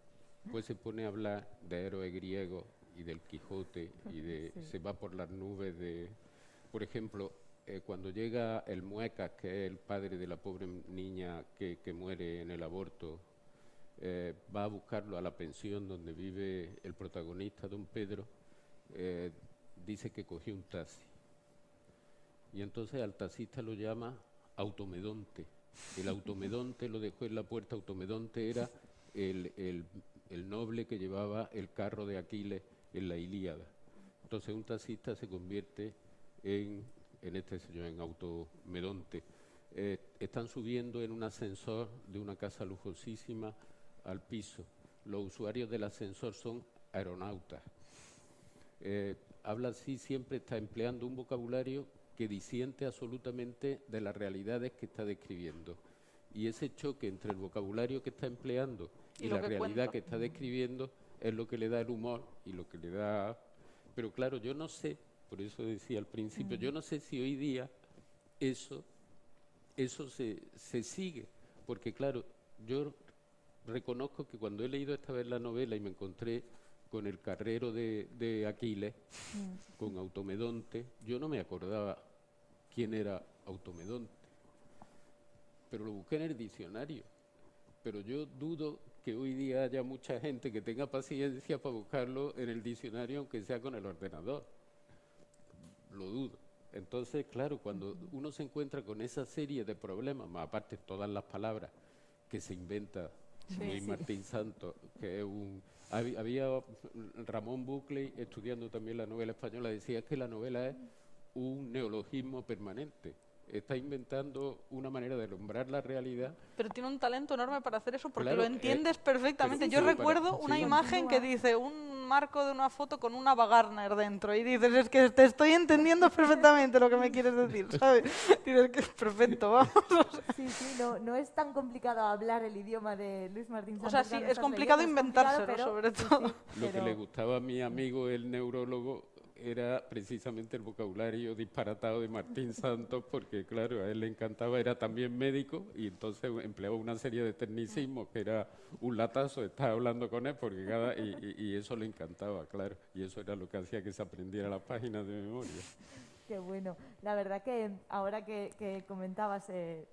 Pues se pone a hablar de héroes griegos y del Quijote, Sí. se va por las nubes de... Por ejemplo, cuando llega el Muecas, que es el padre de la pobre niña que muere en el aborto, va a buscarlo a la pensión donde vive el protagonista, don Pedro, dice que cogió un taxi. Y entonces al taxista lo llama Automedonte. El Automedonte lo dejó en la puerta. Automedonte era el noble que llevaba el carro de Aquiles en la Ilíada. Entonces un taxista se convierte en este señor, en Automedonte. Están subiendo en un ascensor de una casa lujosísima al piso. Los usuarios del ascensor son aeronautas. Habla así, siempre está empleando un vocabulario que disiente absolutamente de las realidades que está describiendo. Y ese choque entre el vocabulario que está empleando y la realidad que está describiendo es lo que le da el humor y lo que le da... Pero claro, yo no sé, por eso decía al principio, yo no sé si hoy día eso se sigue, porque claro, yo reconozco que cuando he leído esta vez la novela y me encontré con el carrero de Aquiles, con Automedonte, yo no me acordaba quién era Automedonte, pero lo busqué en el diccionario. Pero yo dudo que hoy día haya mucha gente que tenga paciencia para buscarlo en el diccionario, aunque sea con el ordenador. Lo dudo. Entonces, claro, cuando uno se encuentra con esa serie de problemas, más aparte todas las palabras que se inventa Luis Martín Santos, que es había Ramón Buckley, estudiando también la novela española, decía que la novela es un neologismo permanente. Está inventando una manera de nombrar la realidad. Pero tiene un talento enorme para hacer eso, porque Claro, lo entiendes perfectamente. Yo recuerdo una imagen que dice un marco de una foto con una Wagner dentro, y dices, es que te estoy entendiendo perfectamente lo que me quieres decir, ¿sabes? Dices que es perfecto, vamos. Sí, no es tan complicado hablar el idioma de Luis Martín Santos. O sea, sí, es complicado inventárselo, sobre todo. Lo que le gustaba a mi amigo, el neurólogo, era precisamente el vocabulario disparatado de Martín Santos, porque claro, a él le encantaba, era también médico y entonces empleaba una serie de tecnicismos que era un latazo estar hablando con él, porque y eso le encantaba, claro, y eso era lo que hacía que se aprendiera las páginas de memoria. Qué bueno. La verdad que ahora que comentabas el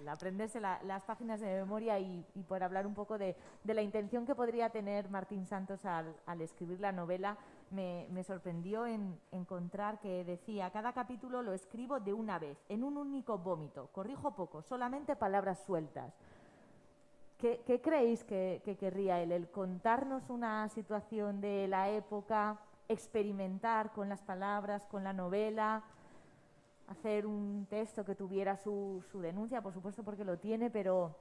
aprenderse las páginas de memoria y por hablar un poco de la intención que podría tener Martín Santos al escribir la novela, me sorprendió en encontrar que decía: cada capítulo lo escribo de una vez, en un único vómito, corrijo poco, solamente palabras sueltas. ¿Qué creéis que querría él? ¿El contarnos una situación de la época, experimentar con las palabras, con la novela, hacer un texto que tuviera su denuncia, por supuesto, porque lo tiene, pero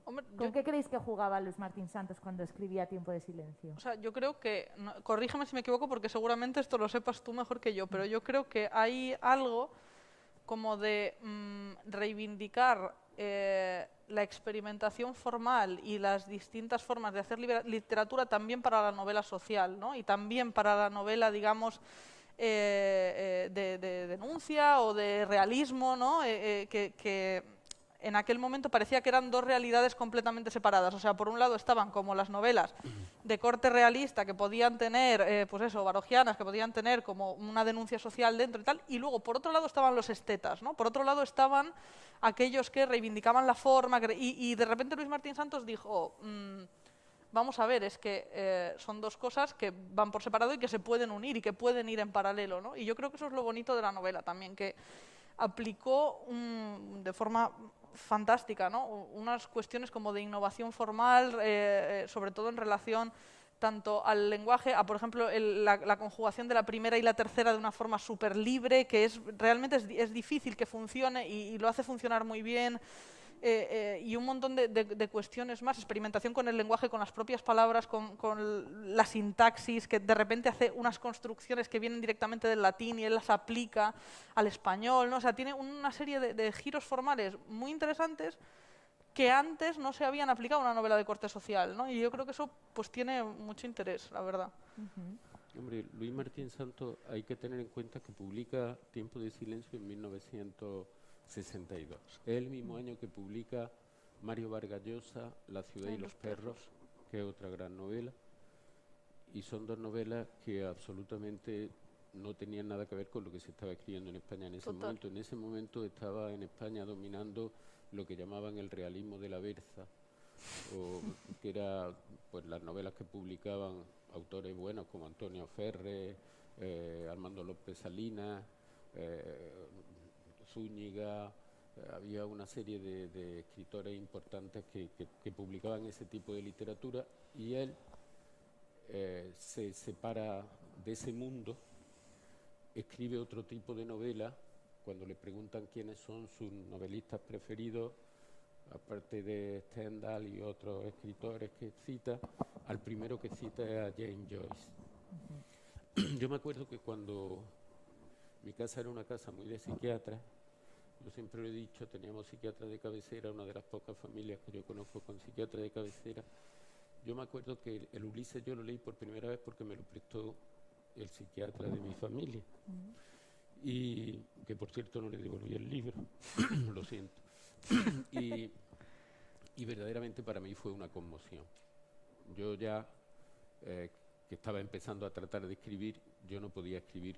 Hombre, ¿con qué creéis que jugaba Luis Martín Santos cuando escribía Tiempo de Silencio? O sea, yo creo que, corrígeme si me equivoco, porque seguramente esto lo sepas tú mejor que yo, pero yo creo que hay algo como de reivindicar la experimentación formal y las distintas formas de hacer literatura también para la novela social, ¿no? Y también para la novela, digamos, de denuncia o de realismo, ¿no? Que en aquel momento parecía que eran dos realidades completamente separadas. O sea, por un lado estaban como las novelas de corte realista que podían tener, pues eso, barogianas, que podían tener como una denuncia social dentro y tal, y luego por otro lado estaban los estetas, ¿no? Por otro lado estaban aquellos que reivindicaban la forma, y de repente Luis Martín Santos dijo, vamos a ver, es que son dos cosas que van por separado y que se pueden unir y que pueden ir en paralelo, ¿no? Y yo creo que eso es lo bonito de la novela también, que aplicó de forma fantástica, ¿no? Unas cuestiones como de innovación formal, sobre todo en relación tanto al lenguaje, a por ejemplo la conjugación de la primera y la tercera de una forma súper libre, que realmente es difícil que funcione y lo hace funcionar muy bien. Y un montón de cuestiones más, experimentación con el lenguaje, con las propias palabras, con la sintaxis, que de repente hace unas construcciones que vienen directamente del latín y él las aplica al español, ¿no? O sea, tiene una serie de giros formales muy interesantes que antes no se habían aplicado a una novela de corte social, ¿no? Y yo creo que eso pues tiene mucho interés, la verdad. Hombre, Luis Martín Santos hay que tener en cuenta que publica Tiempo de Silencio en 1962. Es el mismo año que publica Mario Vargas Llosa, La ciudad y los perros, que es otra gran novela. y son dos novelas que absolutamente no tenían nada que ver con lo que se estaba escribiendo en España en ese Total. momento. En ese momento estaba en España dominando lo que llamaban el realismo de la Berza, o que era pues las novelas que publicaban autores buenos como Antonio Ferrer, Armando López Salinas, Zúñiga. Había una serie de escritores importantes que publicaban ese tipo de literatura, y él se separa de ese mundo, escribe otro tipo de novela. Cuando le preguntan quiénes son sus novelistas preferidos, aparte de Stendhal y otros escritores que cita, al primero que cita es a James Joyce. Yo me acuerdo que cuando mi casa era una casa muy de psiquiatras, yo siempre lo he dicho, teníamos psiquiatra de cabecera, una de las pocas familias que yo conozco con psiquiatra de cabecera. Yo me acuerdo que el Ulises yo lo leí por primera vez porque me lo prestó el psiquiatra de mi familia. Y que por cierto no le devolví el libro, lo siento. Y verdaderamente para mí fue una conmoción. Yo ya, que estaba empezando a tratar de escribir, yo no podía escribir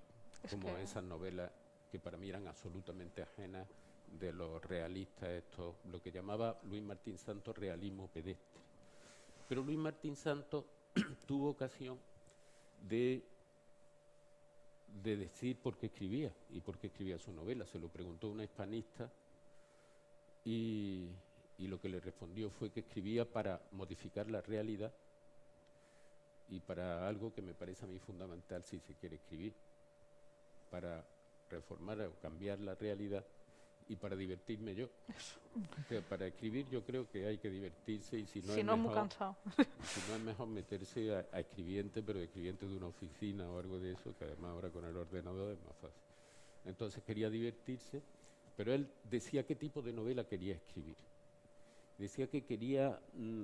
como esas novelas que para mí eran absolutamente ajenas de los realistas, estos, lo que llamaba Luis Martín Santos realismo pedestre. Pero Luis Martín Santos tuvo ocasión de decir por qué escribía y por qué escribía su novela. Se lo preguntó una hispanista y lo que le respondió fue que escribía para modificar la realidad y para algo que me parece a mí fundamental si se quiere escribir, para reformar o cambiar la realidad y para divertirme yo. O sea, para escribir yo creo que hay que divertirse, y si no, Si es no, es muy mejor, cansado. si no es mejor meterse a escribiente, pero escribiente de una oficina o algo de eso, que además ahora con el ordenador es más fácil. Entonces quería divertirse, pero él decía qué tipo de novela quería escribir. Decía que quería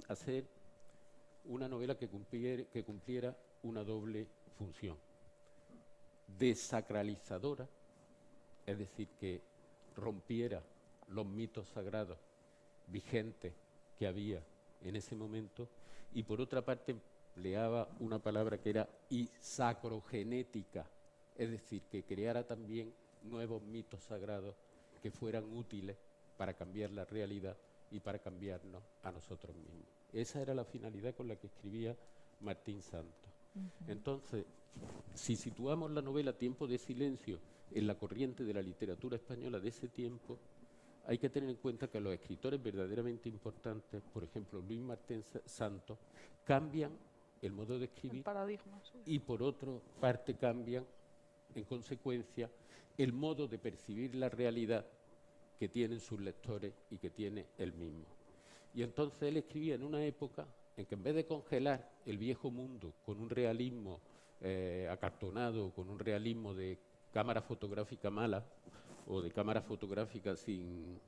hacer una novela que cumpliera una doble función: desacralizadora, es decir, que rompiera los mitos sagrados vigentes que había en ese momento, y por otra parte empleaba una palabra que era isacrogenética, es decir, que creara también nuevos mitos sagrados que fueran útiles para cambiar la realidad y para cambiarnos a nosotros mismos. Esa era la finalidad con la que escribía Martín Santos. Entonces, si situamos la novela Tiempo de Silencio en la corriente de la literatura española de ese tiempo, hay que tener en cuenta que los escritores verdaderamente importantes, por ejemplo Luis Martín Santos, cambian el modo de escribir, El paradigma, sí. y por otra parte cambian, en consecuencia, el modo de percibir la realidad que tienen sus lectores y que tiene él mismo. Y entonces él escribía en una época en que, en vez de congelar el viejo mundo con un realismo acartonado, con un realismo de cámara fotográfica mala o de cámara fotográfica sin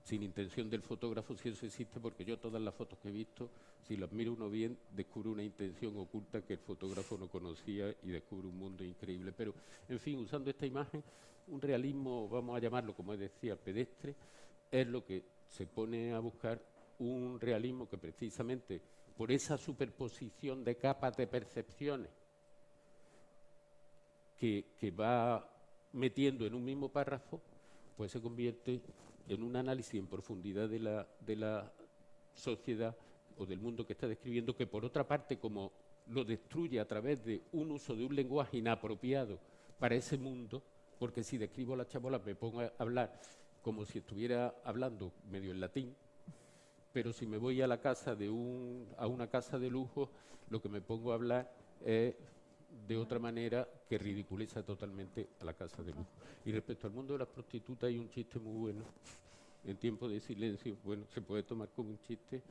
intención del fotógrafo, si eso existe, porque yo todas las fotos que he visto, si las miro uno bien, descubre una intención oculta que el fotógrafo no conocía y descubre un mundo increíble. Pero, en fin, usando esta imagen, un realismo, vamos a llamarlo, como decía, pedestre, es lo que se pone a buscar, un realismo que precisamente por esa superposición de capas de percepciones que va metiendo en un mismo párrafo, pues se convierte en un análisis en profundidad de la sociedad o del mundo que está describiendo, que por otra parte, como lo destruye a través de un uso de un lenguaje inapropiado para ese mundo, porque si describo las chabolas me pongo a hablar como si estuviera hablando medio en latín, pero si me voy a la casa a una casa de lujo, lo que me pongo a hablar es de otra manera que ridiculiza totalmente a la casa de lujo. Y respecto al mundo de las prostitutas hay un chiste muy bueno, en Tiempo de Silencio, bueno, se puede tomar como un chiste,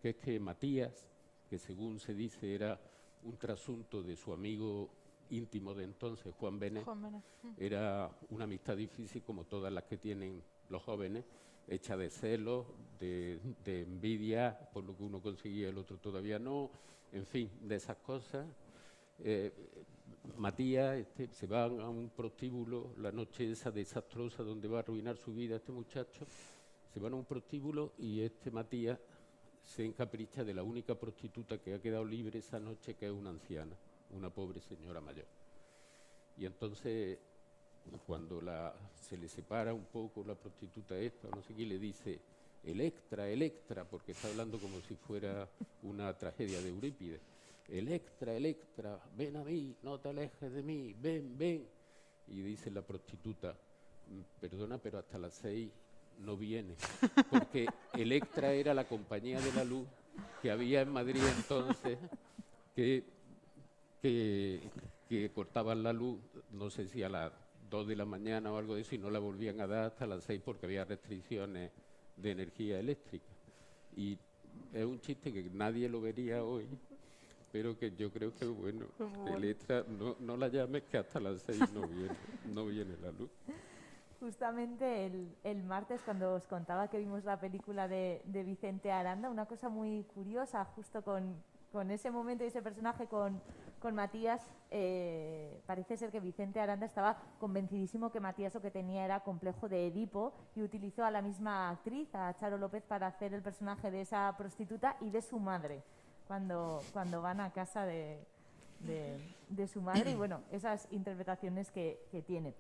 que es que Matías, que según se dice era un trasunto de su amigo íntimo de entonces, Juan Benet, era una amistad difícil como todas las que tienen los jóvenes, hecha de celos, de envidia, por lo que uno conseguía el otro todavía no, en fin, de esas cosas. Matías se va a un prostíbulo la noche esa desastrosa donde va a arruinar su vida este muchacho, se van a un prostíbulo y este Matías se encapricha de la única prostituta que ha quedado libre esa noche, que es una anciana, una pobre señora mayor. Y entonces, cuando se le separa un poco la prostituta esta, no sé qué, le dice, Electra, porque está hablando como si fuera una tragedia de Eurípides. Electra, ven a mí, no te alejes de mí, ven. Y dice la prostituta, perdona, pero hasta las 6 no viene, porque Electra era la compañía de la luz que había en Madrid entonces, que cortaban la luz, no sé si a las 2 de la mañana o algo de eso, y no la volvían a dar hasta las 6 porque había restricciones de energía eléctrica. Y es un chiste que nadie lo vería hoy, pero que yo creo que, bueno, Electra, no la llames, que hasta las 6 no viene la luz. Justamente el martes, cuando os contaba que vimos la película de Vicente Aranda, una cosa muy curiosa, justo con ese momento y ese personaje con Matías, parece ser que Vicente Aranda estaba convencidísimo que Matías lo que tenía era complejo de Edipo, y utilizó a la misma actriz, a Charo López, para hacer el personaje de esa prostituta y de su madre, cuando van a casa de su madre, y bueno, esas interpretaciones que tiene.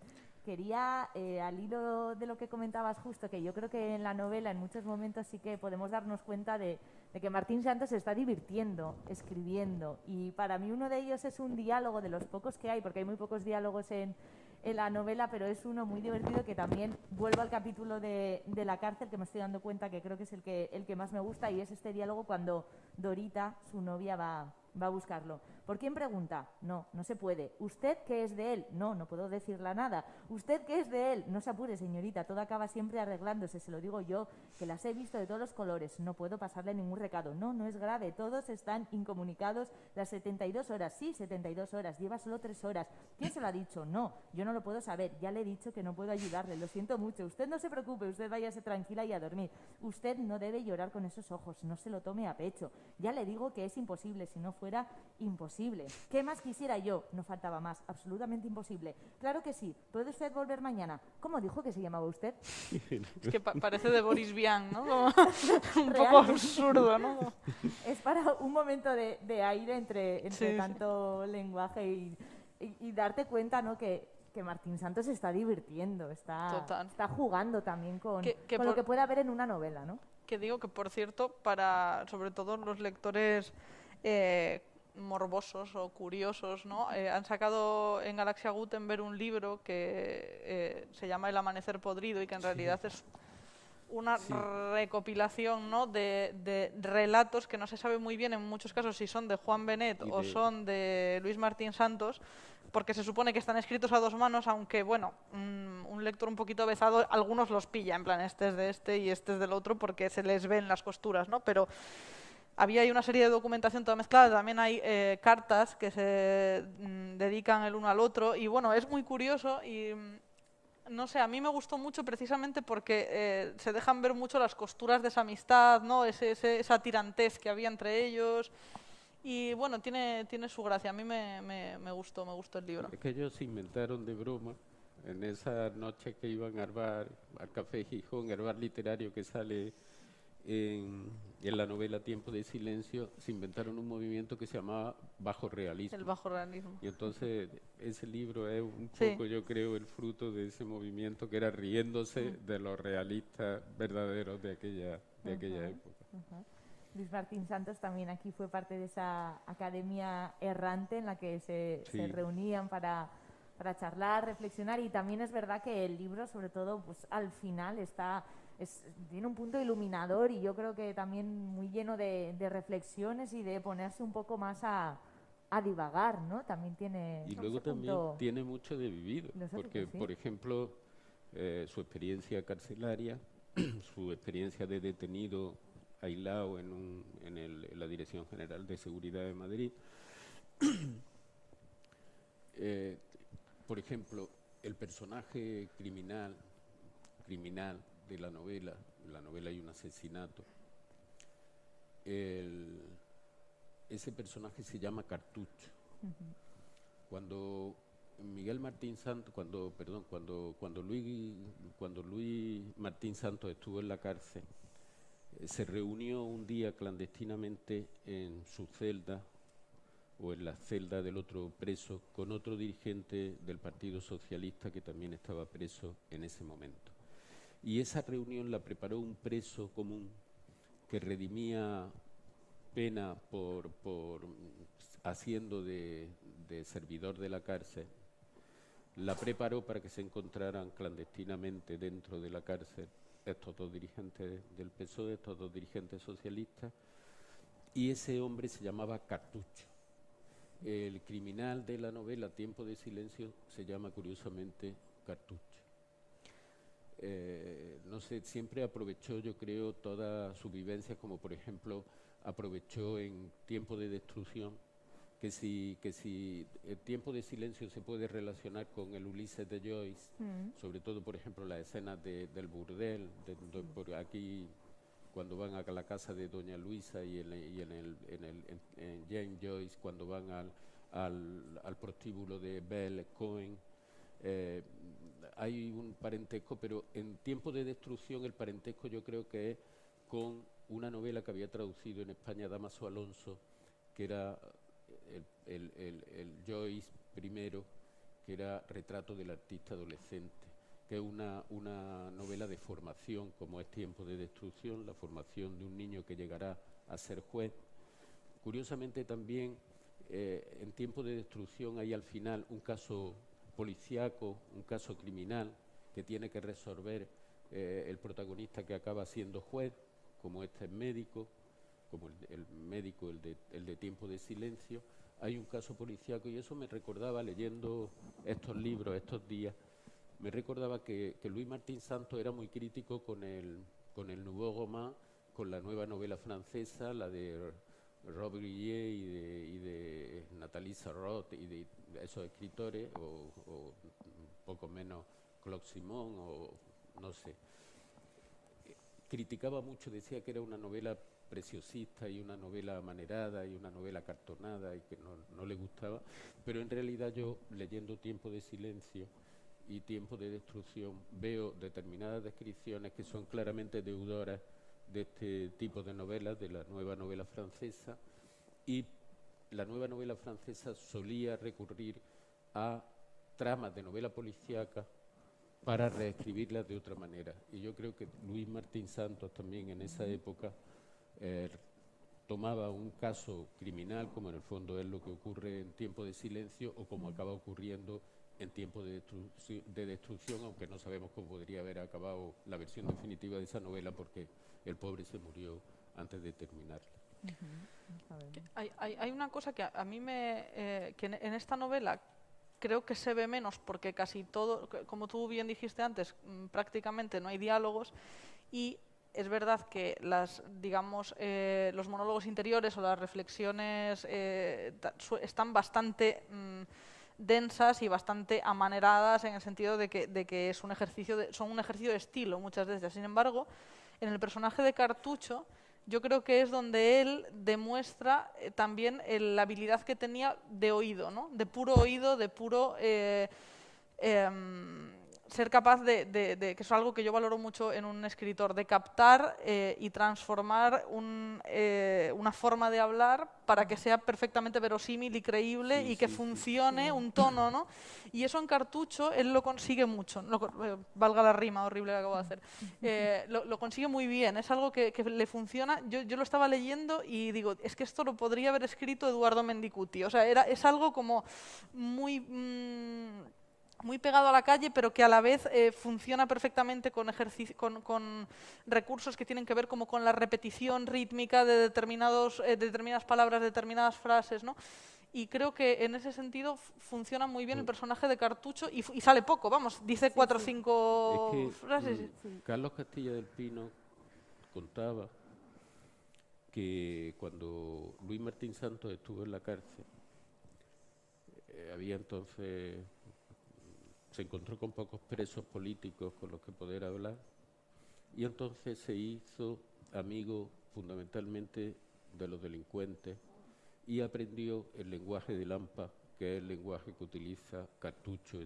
Quería, al hilo de lo que comentabas justo, que yo creo que en la novela en muchos momentos sí que podemos darnos cuenta de que Martín Santos se está divirtiendo escribiendo, y para mí uno de ellos es un diálogo de los pocos que hay, porque hay muy pocos diálogos en la novela, pero es uno muy divertido, que también vuelvo al capítulo de la cárcel, que me estoy dando cuenta que creo que es el que más me gusta, y es este diálogo cuando Dorita, su novia, va a buscarlo. ¿Por quién pregunta? No se puede. ¿Usted qué es de él? No puedo decirle nada. ¿Usted qué es de él? No se apure, señorita, todo acaba siempre arreglándose, se lo digo yo, que las he visto de todos los colores, no puedo pasarle ningún recado. No es grave, todos están incomunicados las 72 horas. Sí, 72 horas, lleva solo 3 horas. ¿Quién se lo ha dicho? No, yo no lo puedo saber, ya le he dicho que no puedo ayudarle, lo siento mucho. Usted no se preocupe, usted váyase tranquila y a dormir. Usted no debe llorar con esos ojos, no se lo tome a pecho. Ya le digo que es imposible, si no fuera imposible. ¿Qué más quisiera yo? No faltaba más, absolutamente imposible. Claro que sí, ¿puede usted volver mañana? ¿Cómo dijo que se llamaba usted? Es que parece de Boris Vian, ¿no? Como un poco absurdo, ¿no? Es para un momento de aire entre Sí, tanto lenguaje y darte cuenta, ¿no?, que Martín Santos se está divirtiendo, está jugando también con lo que puede haber en una novela, ¿no? Que digo que, por cierto, para sobre todo los lectores morbosos o curiosos, ¿no? Han sacado en Galaxia Gutenberg un libro que se llama El amanecer podrido, y que en realidad es una recopilación, ¿no?, de relatos que no se sabe muy bien en muchos casos si son de Juan Benet o son de Luis Martín Santos, porque se supone que están escritos a 2 manos, aunque, bueno, un lector un poquito avezado, algunos los pilla, en plan, este es de este y este es del otro, porque se les ven las costuras, ¿no? Pero había ahí una serie de documentación toda mezclada, también hay cartas que se dedican el uno al otro, y bueno, es muy curioso y no sé, a mí me gustó mucho precisamente porque se dejan ver mucho las costuras de esa amistad, ¿no? Esa tirantez que había entre ellos, y bueno, tiene su gracia. A mí me gustó el libro. Es que ellos se inventaron de broma, en esa noche que iban al Café Gijón, al bar literario que sale en la novela Tiempo de Silencio, se inventaron un movimiento que se llamaba bajo realismo. El bajo realismo. Y entonces ese libro es un poco, yo creo, el fruto de ese movimiento, que era riéndose de los realistas verdaderos de aquella época. Luis Martín Santos también aquí fue parte de esa academia errante en la que se reunían para charlar, reflexionar, y también es verdad que el libro, sobre todo, pues al final tiene un punto iluminador, y yo creo que también muy lleno de reflexiones y de ponerse un poco más a divagar, ¿no? También tiene... Y luego también tiene mucho de vivido, porque, por ejemplo, su experiencia carcelaria, su experiencia de detenido aislado en la Dirección General de Seguridad de Madrid. Por ejemplo, el personaje criminal de la novela, en la novela hay un asesinato, ese personaje se llama Cartucho. Cuando Miguel Martín Santos, cuando Luis Martín Santos estuvo en la cárcel, se reunió un día clandestinamente en su celda o en la celda del otro preso con otro dirigente del Partido Socialista que también estaba preso en ese momento. Y esa reunión la preparó un preso común que redimía pena por haciendo de servidor de la cárcel. La preparó para que se encontraran clandestinamente dentro de la cárcel estos dos dirigentes del PSOE, estos dos dirigentes socialistas, y ese hombre se llamaba Cartucho. El criminal de la novela Tiempo de Silencio se llama curiosamente Cartucho. No sé, siempre aprovechó, yo creo, todas sus vivencias, como por ejemplo aprovechó en Tiempo de Destrucción, que si el Tiempo de Silencio se puede relacionar con el Ulises de Joyce, sobre todo, por ejemplo, las escenas del burdel, por aquí, cuando van a la casa de Doña Luisa y en James Joyce, cuando van al prostíbulo de Belle Cohen, hay un parentesco, pero en Tiempo de Destrucción el parentesco yo creo que es con una novela que había traducido en España Dámaso Alonso, que era el Joyce primero, que era Retrato del artista adolescente, que es una novela de formación, como es Tiempo de Destrucción, la formación de un niño que llegará a ser juez. Curiosamente también en Tiempo de Destrucción hay al final un caso policíaco, un caso criminal que tiene que resolver el protagonista, que acaba siendo juez, como este es médico, como el médico, el de Tiempo de Silencio. Hay un caso policíaco y eso me recordaba, leyendo estos libros estos días, me recordaba que Louis Martín Santos era muy crítico con el Nouveau Roman, con la nueva novela francesa, la de Robert Grillet y de Nathalie Sarraute y de esos escritores, o un poco menos Claude Simon, o no sé. Criticaba mucho, decía que era una novela preciosista y una novela amanerada y una novela cartonada y que no le gustaba, pero en realidad yo, leyendo Tiempo de Silencio y Tiempo de Destrucción, veo determinadas descripciones que son claramente deudoras de este tipo de novelas, de la nueva novela francesa, y la nueva novela francesa solía recurrir a tramas de novela policíaca para reescribirlas de otra manera. Y yo creo que Louis Martín Santos también en esa época tomaba un caso criminal, como en el fondo es lo que ocurre en Tiempo de Silencio, o como acaba ocurriendo en Tiempo de Destrucción, aunque no sabemos cómo podría haber acabado la versión definitiva de esa novela, porque el pobre se murió antes de terminarla. Hay una cosa que a mí que en esta novela creo que se ve menos, porque casi todo, como tú bien dijiste antes, prácticamente no hay diálogos, y es verdad que los monólogos interiores o las reflexiones están bastante densas y bastante amaneradas, en el sentido de que es son un ejercicio de estilo muchas veces. Sin embargo, en el personaje de Cartucho, yo creo que es donde él demuestra también la habilidad que tenía de oído, ¿no? De puro oído, de puro ser capaz que es algo que yo valoro mucho en un escritor, de captar y transformar una forma de hablar para que sea perfectamente verosímil y creíble, y que funcione un tono, ¿no? Y eso en Cartucho él lo consigue mucho, valga la rima horrible que acabo de hacer, lo consigue muy bien, es algo que le funciona. Yo lo estaba leyendo y digo, es que esto lo podría haber escrito Eduardo Mendicuti, o sea, es algo como muy pegado a la calle, pero que a la vez funciona perfectamente con recursos que tienen que ver como con la repetición rítmica de determinadas palabras, determinadas frases, ¿no? Y creo que en ese sentido funciona muy bien el personaje de Cartucho, y sale poco, vamos, dice 4 o 5 frases. Carlos Castilla del Pino contaba que cuando Louis Martín Santos estuvo en la cárcel, había entonces... se encontró con pocos presos políticos con los que poder hablar, y entonces se hizo amigo fundamentalmente de los delincuentes y aprendió el lenguaje de Lampa, que es el lenguaje que utiliza Cartucho,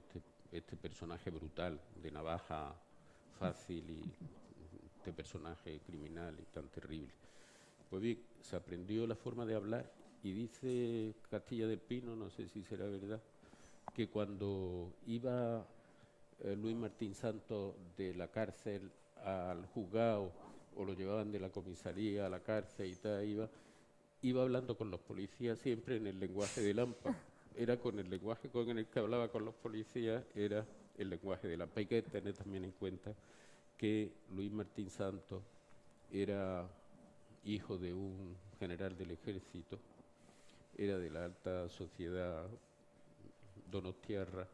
este personaje brutal, de navaja fácil y este personaje criminal y tan terrible. Pues bien, se aprendió la forma de hablar y dice Castilla del Pino, no sé si será verdad, que cuando iba Luis Martín Santos de la cárcel al juzgado o lo llevaban de la comisaría a la cárcel y tal, iba hablando con los policías siempre en el lenguaje del AMPA. Era con el lenguaje con el que hablaba con los policías, era el lenguaje del AMPA. Hay que tener también en cuenta que Luis Martín Santos era hijo de un general del ejército, era de la alta sociedad donostiarra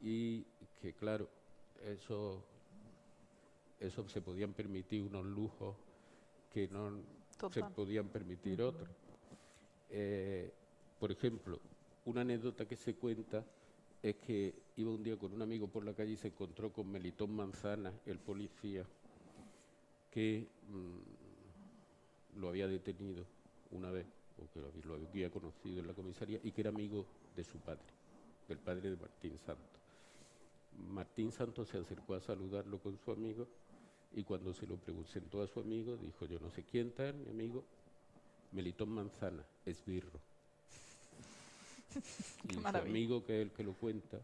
y que, claro, eso se podían permitir unos lujos que no se podían permitir otros. Por ejemplo, una anécdota que se cuenta es que iba un día con un amigo por la calle y se encontró con Melitón Manzana, el policía, que lo había detenido una vez, o que lo había conocido en la comisaría, y que era amigo de su padre, del padre de Martín Santos. Martín Santos se acercó a saludarlo con su amigo y cuando se lo presentó a su amigo dijo: yo no sé quién tal, mi amigo, Melitón Manzana, esbirro. Y su amigo, que es el que lo cuenta,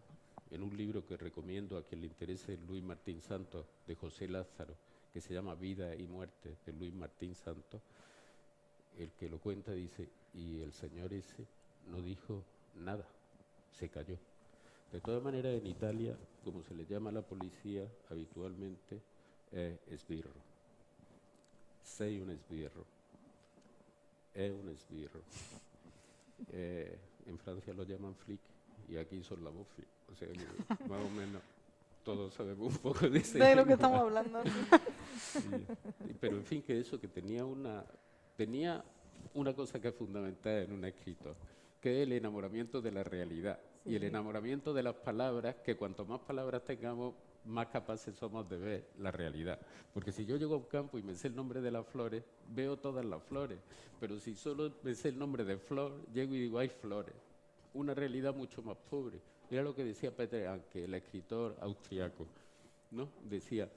en un libro que recomiendo a quien le interese, Luis Martín Santos, de José Lázaro, que se llama Vida y Muerte, de Luis Martín Santos, el que lo cuenta dice: y el señor ese no dijo nada, se cayó. De todas maneras, en Italia, como se le llama a la policía habitualmente, es esbirro. Sei un esbirro. Es un esbirro. En Francia lo llaman flic y aquí son la voz flic. O sea que más o menos todos sabemos un poco de ese de lo que estamos hablando. Pero en fin, que eso, que tenía una cosa que es fundamental en un escritor, que es el enamoramiento de la realidad. Sí. Y el enamoramiento de las palabras, que cuanto más palabras tengamos, más capaces somos de ver la realidad. Porque si yo llego a un campo y me sé el nombre de las flores, veo todas las flores. Pero si solo me sé el nombre de flor, llego y digo: hay flores. Una realidad mucho más pobre. Era lo que decía Peter Hanke, el escritor austriaco, ¿no? Decía: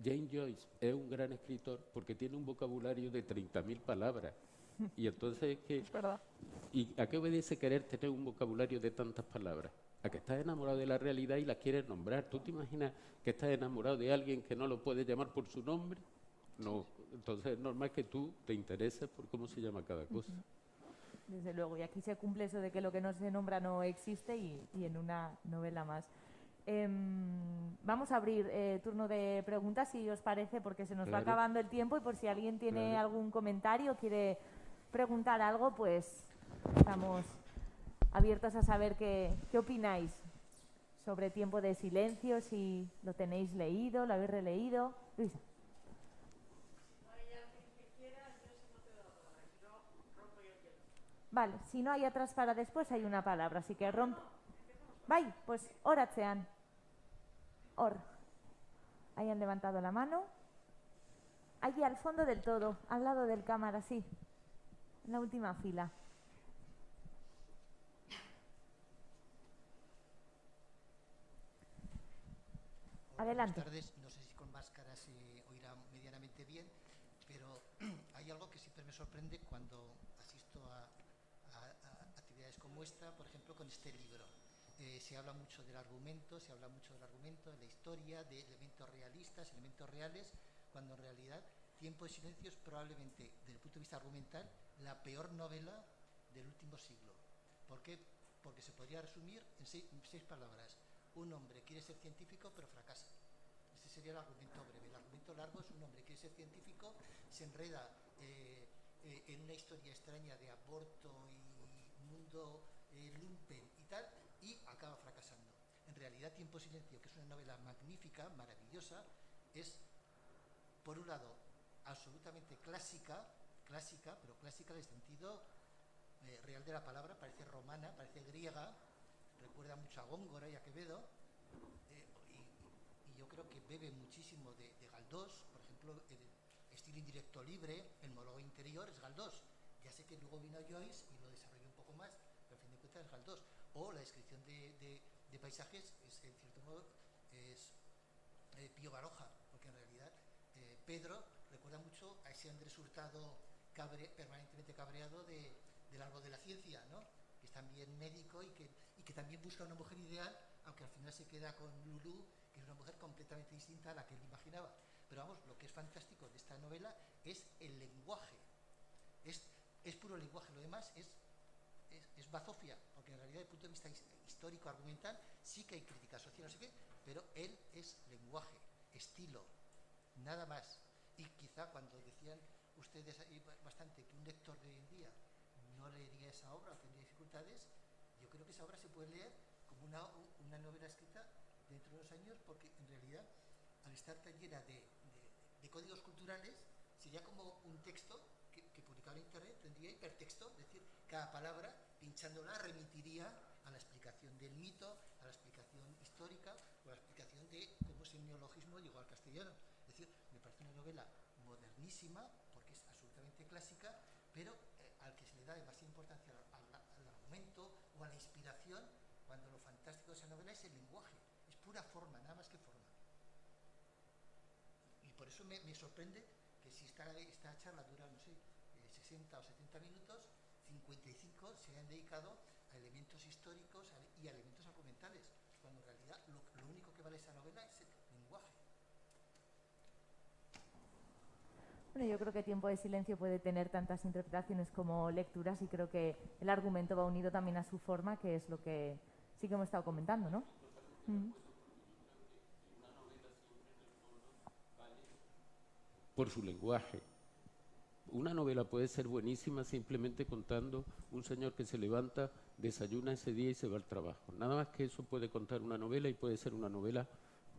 James Joyce es un gran escritor porque tiene un vocabulario de 30.000 palabras. Y entonces, es verdad. ¿Y a qué obedece querer tener un vocabulario de tantas palabras? A que estás enamorado de la realidad y la quieres nombrar. ¿Tú te imaginas que estás enamorado de alguien que no lo puedes llamar por su nombre? No. Entonces es normal que tú te intereses por cómo se llama cada cosa. Desde luego, y aquí se cumple eso de que lo que no se nombra no existe y en una novela más. Vamos a abrir turno de preguntas, si os parece, porque se nos va acabando el tiempo y por si alguien tiene algún comentario o quiere preguntar algo, pues estamos abiertos a saber qué opináis sobre Tiempo de Silencio, si lo tenéis leído, lo habéis releído. Luisa. Vale, si no hay atrás para después, hay una palabra, así que rompe. Bai, pues oratzean. Or. Ahí han levantado la mano. Allí al fondo del todo, al lado del cámara, sí. En la última fila. Adelante. Buenas tardes. No sé si con máscara se oirá medianamente bien, pero hay algo que siempre me sorprende cuando asisto a actividades como esta, por ejemplo, con este libro. Se habla mucho del argumento, de la historia, de elementos realistas, elementos reales, cuando en realidad Tiempo de Silencio es probablemente, desde el punto de vista argumental, la peor novela del último siglo. ¿Por qué? Porque se podría resumir en seis palabras. Un hombre quiere ser científico pero fracasa. Ese sería el argumento breve. El argumento largo es: un hombre quiere ser científico, se enreda en una historia extraña de aborto y mundo lumpen y tal, y acaba fracasando. En realidad, Tiempo de Silencio, que es una novela magnífica, maravillosa, es, por un lado, absolutamente clásica, pero clásica en el sentido real de la palabra. Parece romana, parece griega, recuerda mucho a Góngora y a Quevedo, y yo creo que bebe muchísimo de Galdós. Por ejemplo, el estilo indirecto libre, el monólogo interior es Galdós. Ya sé que luego vino Joyce y lo desarrolló un poco más, pero a fin de cuentas es Galdós. O la descripción de paisajes es, en cierto modo, es Pío Baroja, porque en realidad Pedro recuerda mucho a ese Andrés Hurtado permanentemente cabreado del árbol de la ciencia, ¿no? Que es también médico y que también busca una mujer ideal, aunque al final se queda con Lulú, que es una mujer completamente distinta a la que él imaginaba. Pero vamos, lo que es fantástico de esta novela es el lenguaje. Es puro lenguaje, lo demás es bazofia, porque en realidad desde el punto de vista histórico, argumental, sí que hay crítica social, no sé qué, pero él es lenguaje, estilo, nada más. Y quizá cuando decían ustedes bastante que un lector de hoy en día no leería esa obra o tendría dificultades, yo creo que esa obra se puede leer como una novela escrita dentro de unos años, porque en realidad, al estar tan llena de códigos culturales, sería como un texto que publicado en internet, tendría hipertexto, es decir, cada palabra, pinchándola, remitiría a la explicación del mito, a la explicación histórica o a la explicación de cómo ese neologismo llegó al castellano. Es decir, me parece una novela modernísima, porque es absolutamente clásica, pero al que se le da demasiada importancia al argumento o a la inspiración, cuando lo fantástico de esa novela es el lenguaje, es pura forma, nada más que forma. Y por eso me sorprende que si esta charla dura, no sé, 60 o 70 minutos, 55 se han dedicado a elementos históricos y a elementos argumentales, cuando en realidad lo único que vale esa novela es el lenguaje. Bueno, yo creo que Tiempo de silencio puede tener tantas interpretaciones como lecturas, y creo que el argumento va unido también a su forma, que es lo que sí que hemos estado comentando, ¿no? Por su lenguaje. Una novela puede ser buenísima simplemente contando un señor que se levanta, desayuna ese día y se va al trabajo. Nada más que eso puede contar una novela, y puede ser una novela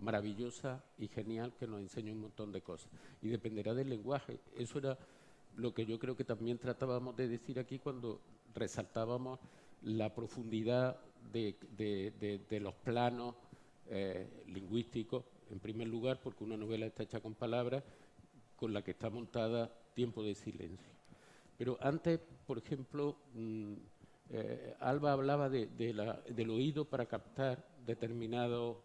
maravillosa y genial que nos enseña un montón de cosas. Y dependerá del lenguaje. Eso era lo que yo creo que también tratábamos de decir aquí cuando resaltábamos la profundidad de los planos lingüísticos, en primer lugar, porque una novela está hecha con palabras, con la que está montada Tiempo de silencio. Pero antes, por ejemplo, Alba hablaba del oído para captar determinados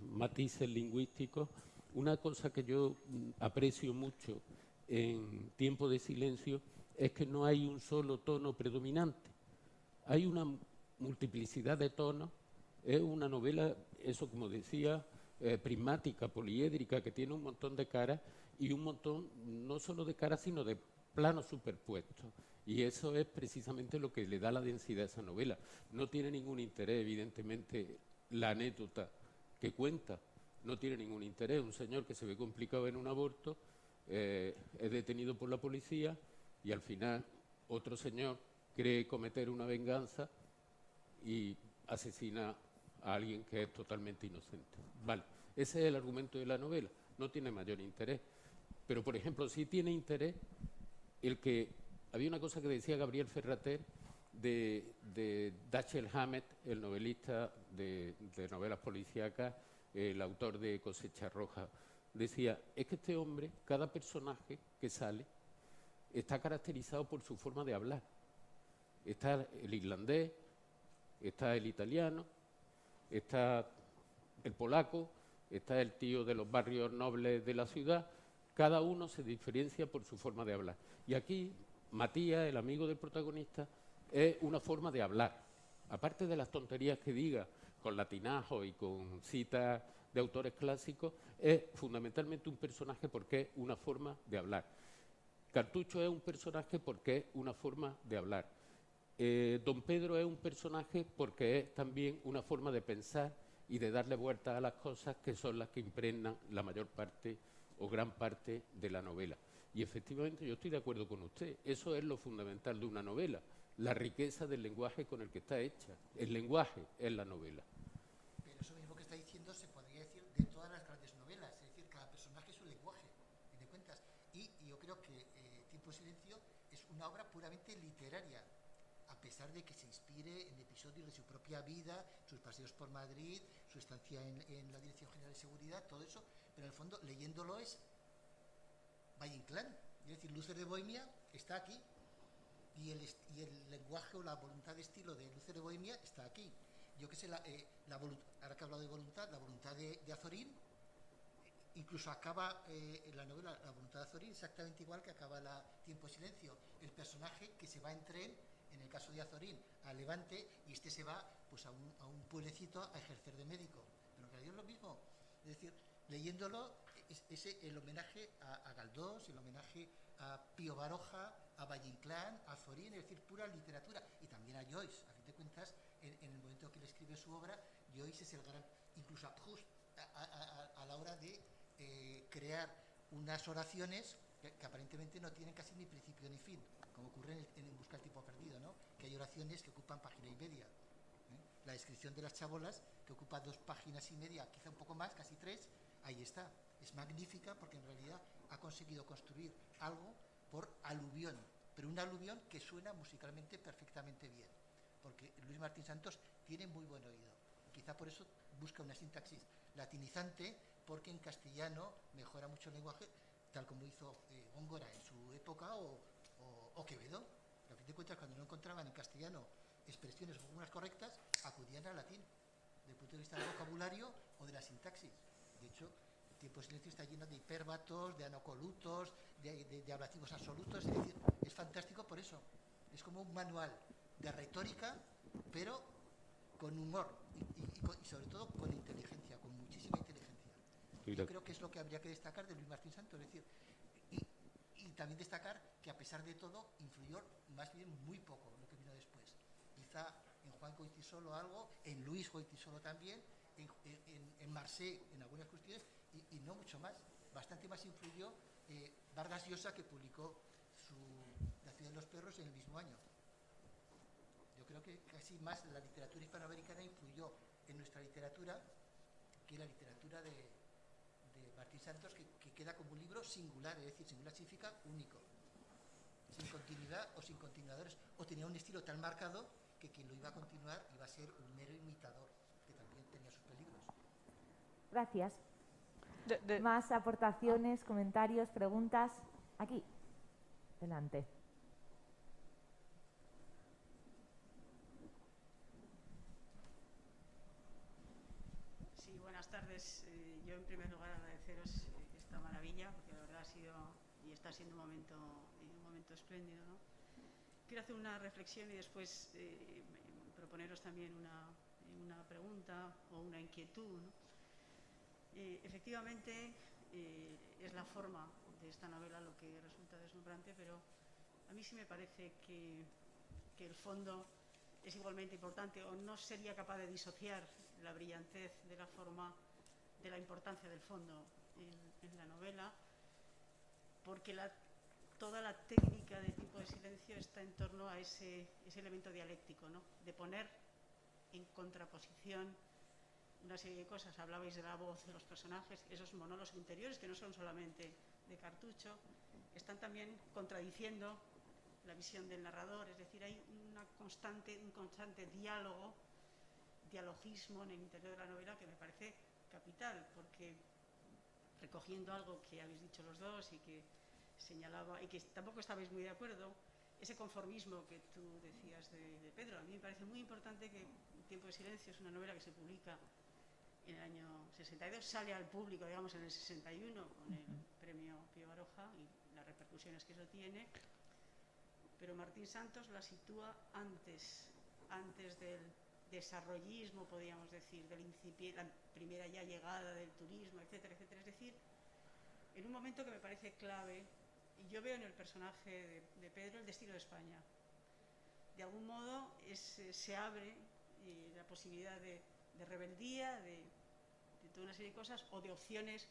matices lingüísticos. Una cosa que yo aprecio mucho en Tiempo de silencio es que no hay un solo tono predominante. Hay una multiplicidad de tonos. Es una novela, eso como decía, prismática, poliédrica, que tiene un montón de caras, y un montón no solo de caras, sino de planos superpuestos. Y eso es precisamente lo que le da la densidad a esa novela. No tiene ningún interés, evidentemente, la anécdota que cuenta. No tiene ningún interés. Un señor que se ve complicado en un aborto es detenido por la policía, y al final otro señor cree cometer una venganza y asesina a alguien que es totalmente inocente. Vale, ese es el argumento de la novela. No tiene mayor interés. Pero, por ejemplo, sí tiene interés el que... Había una cosa que decía Gabriel Ferrater de Dashiell Hammett, el novelista de novelas policíacas, el autor de Cosecha Roja. Decía, es que este hombre, cada personaje que sale, está caracterizado por su forma de hablar. Está el irlandés, está el italiano, está el polaco, está el tío de los barrios nobles de la ciudad. Cada uno se diferencia por su forma de hablar. Y aquí, Matías, el amigo del protagonista, es una forma de hablar. Aparte de las tonterías que diga, con latinajo y con citas de autores clásicos, es fundamentalmente un personaje porque es una forma de hablar. Cartucho es un personaje porque es una forma de hablar. Don Pedro es un personaje porque es también una forma de pensar y de darle vueltas a las cosas, que son las que impregnan la mayor parte o gran parte de la novela. Y efectivamente yo estoy de acuerdo con usted. Eso es lo fundamental de una novela, la riqueza del lenguaje con el que está hecha. El lenguaje es la novela. Pero eso mismo que está diciendo se podría decir de todas las grandes novelas, es decir, cada personaje es un lenguaje, ¿me de cuentas? Y yo creo que Tiempo de silencio es una obra puramente literaria, a pesar de que se inspire en episodios de su propia vida, sus paseos por Madrid, su estancia en la Dirección General de Seguridad, todo eso, pero en el fondo, leyéndolo es Valle Inclán, es decir, Luces de Bohemia está aquí, y el lenguaje o la voluntad de estilo de Luces de Bohemia está aquí. Yo qué sé, ahora que he hablado de voluntad, la voluntad de Azorín incluso acaba la novela La voluntad de Azorín exactamente igual que acaba la Tiempo de silencio. El personaje que se va en tren, en el caso de Azorín, a Levante, y este se va pues a un pueblecito a ejercer de médico. Pero en realidad es lo mismo. Es decir, leyéndolo, es el homenaje a Galdós, el homenaje a Pío Baroja, a Valle Inclán, a Azorín, es decir, pura literatura. Y también a Joyce. A fin de cuentas, en el momento que él escribe su obra, Joyce es el gran, incluso a Proust, a la hora de crear unas oraciones que aparentemente no tienen casi ni principio ni fin, como ocurre en Busca el tiempo perdido, ¿no? Que hay oraciones que ocupan página y media. La descripción de las chabolas, que ocupa 2 páginas y media, quizá un poco más, casi 3, ahí está. Es magnífica porque en realidad ha conseguido construir algo por aluvión, pero un aluvión que suena musicalmente perfectamente bien, porque Luis Martín Santos tiene muy buen oído. Quizá por eso busca una sintaxis latinizante, porque en castellano mejora mucho el lenguaje, tal como hizo Góngora en su época o Quevedo. Pero a fin de cuentas, cuando no encontraban en castellano expresiones o fórmulas correctas, acudían al latín, desde el punto de vista del vocabulario o de la sintaxis. De hecho, el Tiempo de silencio está lleno de hipérbatos, de anacolutos, de ablativos absolutos, es decir, es fantástico por eso. Es como un manual de retórica, pero con humor y sobre todo con inteligencia, con muchísima inteligencia. Yo creo que es lo que habría que destacar de Luis Martín Santos, es decir, y también destacar que a pesar de todo influyó más bien muy poco lo que vino después. Quizá en Juan Goytisolo algo, en Luis Goytisolo también, en Marseille en algunas cuestiones y no mucho más. Bastante más influyó Vargas Llosa, que publicó La ciudad de los perros en el mismo año. Yo creo que casi más la literatura hispanoamericana influyó en nuestra literatura que la literatura de Martín Santos, que queda como un libro singular, es decir, singular significa único, sin continuidad o sin continuadores, o tenía un estilo tan marcado que quien lo iba a continuar iba a ser un mero imitador, que también tenía sus peligros. Gracias. Más aportaciones, comentarios, preguntas. Aquí, delante. Sí, buenas tardes. Yo en primer lugar agradeceros esta maravilla, porque la verdad ha sido y está siendo un momento espléndido, ¿no? Quiero hacer una reflexión y después proponeros también una pregunta o una inquietud, ¿no? Efectivamente, es la forma de esta novela lo que resulta deslumbrante, pero a mí sí me parece que el fondo es igualmente importante, o no sería capaz de disociar la brillantez de la forma de la importancia del fondo en la novela, porque toda la técnica de Tiempo de silencio está en torno a ese elemento dialéctico, ¿no? De poner en contraposición una serie de cosas. Hablabais de la voz de los personajes, esos monólogos interiores que no son solamente de cartucho, están también contradiciendo la visión del narrador, es decir, hay un constante dialogismo en el interior de la novela que me parece capital, porque recogiendo algo que habéis dicho los dos y que señalaba, y que tampoco estabais muy de acuerdo, ese conformismo que tú decías de Pedro, a mí me parece muy importante que Tiempo de silencio es una novela que se publica en el año 62, sale al público, digamos, en el 61 con el premio Pío Baroja y las repercusiones que eso tiene, pero Martín Santos la sitúa antes del desarrollismo, podríamos decir, la primera ya llegada del turismo, etcétera, etcétera. Es decir, en un momento que me parece clave, y yo veo en el personaje de Pedro el destino de España. De algún modo se abre la posibilidad de rebeldía, de toda una serie de cosas, o de opciones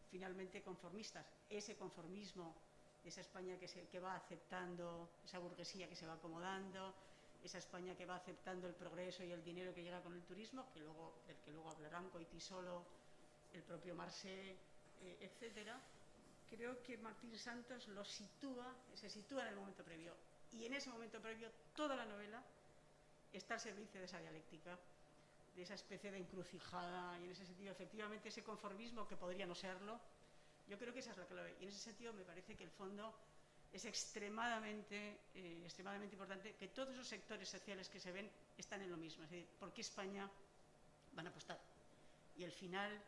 finalmente conformistas. Ese conformismo, esa España que va aceptando, esa burguesía que se va acomodando, esa España que va aceptando el progreso y el dinero que llega con el turismo, del que luego hablarán Goytisolo, el propio Marseille, etcétera. Creo que Martín Santos se sitúa en el momento previo, y en ese momento previo toda la novela está al servicio de esa dialéctica, de esa especie de encrucijada, y en ese sentido, efectivamente, ese conformismo que podría no serlo, yo creo que esa es la clave, y en ese sentido me parece que el fondo es extremadamente importante, que todos esos sectores sociales que se ven están en lo mismo, es decir, ¿por qué España van a apostar? Y el final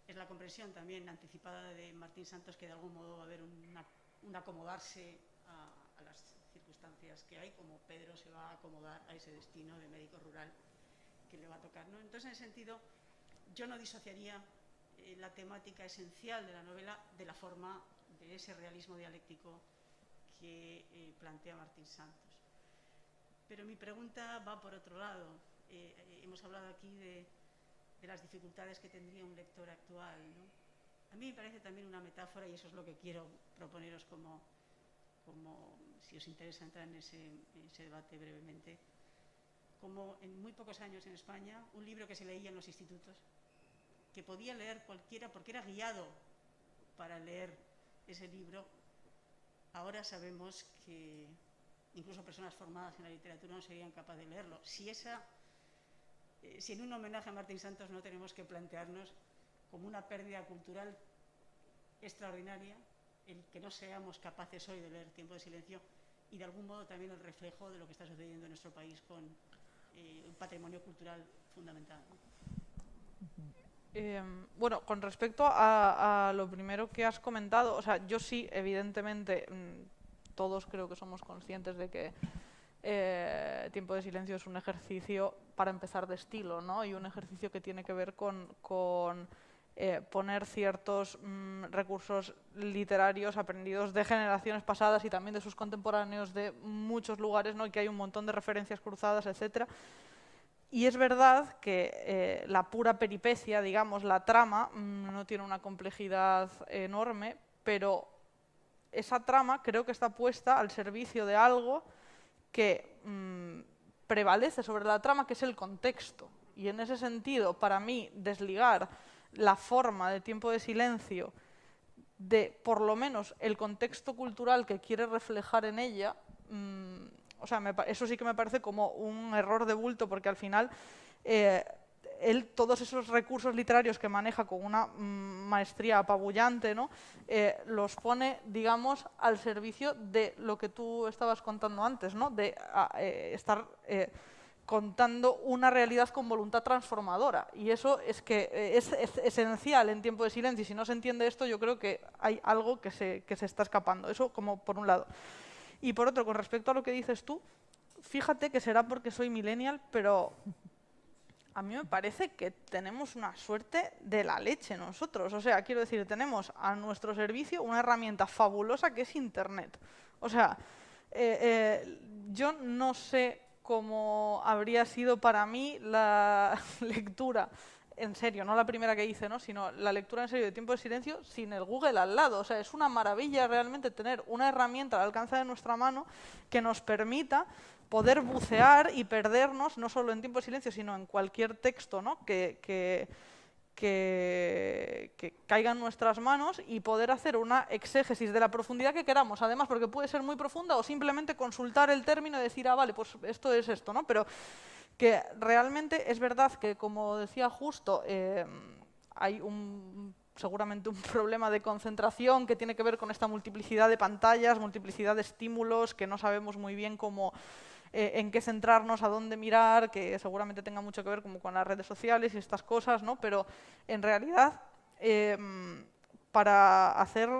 es la comprensión también anticipada de Martín Santos que de algún modo va a haber un acomodarse a las circunstancias que hay, como Pedro se va a acomodar a ese destino de médico rural que le va a tocar, ¿no? Entonces, en ese sentido, yo no disociaría la temática esencial de la novela de la forma de ese realismo dialéctico que plantea Martín Santos. Pero mi pregunta va por otro lado. Hemos hablado aquí de las dificultades que tendría un lector actual, ¿no? A mí me parece también una metáfora, y eso es lo que quiero proponeros como si os interesa entrar en ese debate brevemente, como en muy pocos años en España, un libro que se leía en los institutos, que podía leer cualquiera porque era guiado para leer ese libro, ahora sabemos que incluso personas formadas en la literatura no serían capaces de leerlo. Si en un homenaje a Martín Santos no tenemos que plantearnos como una pérdida cultural extraordinaria el que no seamos capaces hoy de leer Tiempo de silencio, y de algún modo también el reflejo de lo que está sucediendo en nuestro país con un patrimonio cultural fundamental, ¿no? Bueno, con respecto a lo primero que has comentado, o sea, yo sí, evidentemente, todos creo que somos conscientes de que Tiempo de silencio es un ejercicio, para empezar, de estilo, ¿no? Y un ejercicio que tiene que ver con poner ciertos recursos literarios aprendidos de generaciones pasadas y también de sus contemporáneos de muchos lugares, ¿no? Y que hay un montón de referencias cruzadas, etcétera. Y es verdad que la pura peripecia, digamos, la trama, no tiene una complejidad enorme, pero esa trama creo que está puesta al servicio de algo que prevalece sobre la trama, que es el contexto. Y en ese sentido, para mí, desligar la forma de Tiempo de silencio de, por lo menos, el contexto cultural que quiere reflejar en ella, o sea, eso sí que me parece como un error de bulto, porque al final él todos esos recursos literarios que maneja con una maestría apabullante, ¿no? Los pone, digamos, al servicio de lo que tú estabas contando antes, ¿no? De estar contando una realidad con voluntad transformadora. Y eso es que es esencial en Tiempo de silencio, y si no se entiende esto, yo creo que hay algo que se está escapando. Eso como por un lado. Y por otro, con respecto a lo que dices tú, fíjate que será porque soy millennial, pero a mí me parece que tenemos una suerte de la leche nosotros. O sea, quiero decir, tenemos a nuestro servicio una herramienta fabulosa que es Internet. O sea, yo no sé cómo habría sido para mí la lectura, en serio, no la primera que hice, ¿no? Sino la lectura en serio de Tiempo de silencio sin el Google al lado. O sea, es una maravilla realmente tener una herramienta al alcance de nuestra mano que nos permita poder bucear y perdernos, no solo en Tiempo de silencio, sino en cualquier texto, ¿no? que caiga en nuestras manos, y poder hacer una exégesis de la profundidad que queramos, además, porque puede ser muy profunda, o simplemente consultar el término y decir, ah, vale, pues esto es esto, ¿no? Pero que realmente es verdad que, como decía Justo, hay seguramente un problema de concentración que tiene que ver con esta multiplicidad de pantallas, multiplicidad de estímulos, que no sabemos muy bien cómo, en qué centrarnos, a dónde mirar, que seguramente tenga mucho que ver como con las redes sociales y estas cosas, ¿no? Pero en realidad, para hacer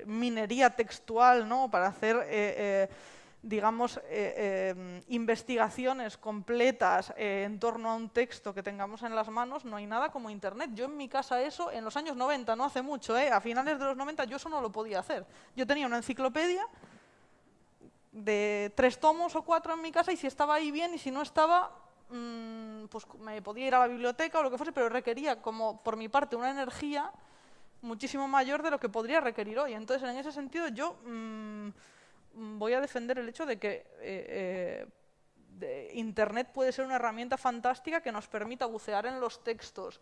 minería textual, ¿no? Para hacer digamos, investigaciones completas en torno a un texto que tengamos en las manos, no hay nada como Internet. Yo en mi casa eso, en los años 90, no hace mucho, a finales de los 90, yo eso no lo podía hacer. Yo tenía una enciclopedia de 3 tomos o 4 en mi casa, y si estaba ahí bien, y si no estaba, pues me podía ir a la biblioteca o lo que fuese, pero requería, como por mi parte, una energía muchísimo mayor de lo que podría requerir hoy. Entonces, en ese sentido, yo voy a defender el hecho de que Internet puede ser una herramienta fantástica que nos permita bucear en los textos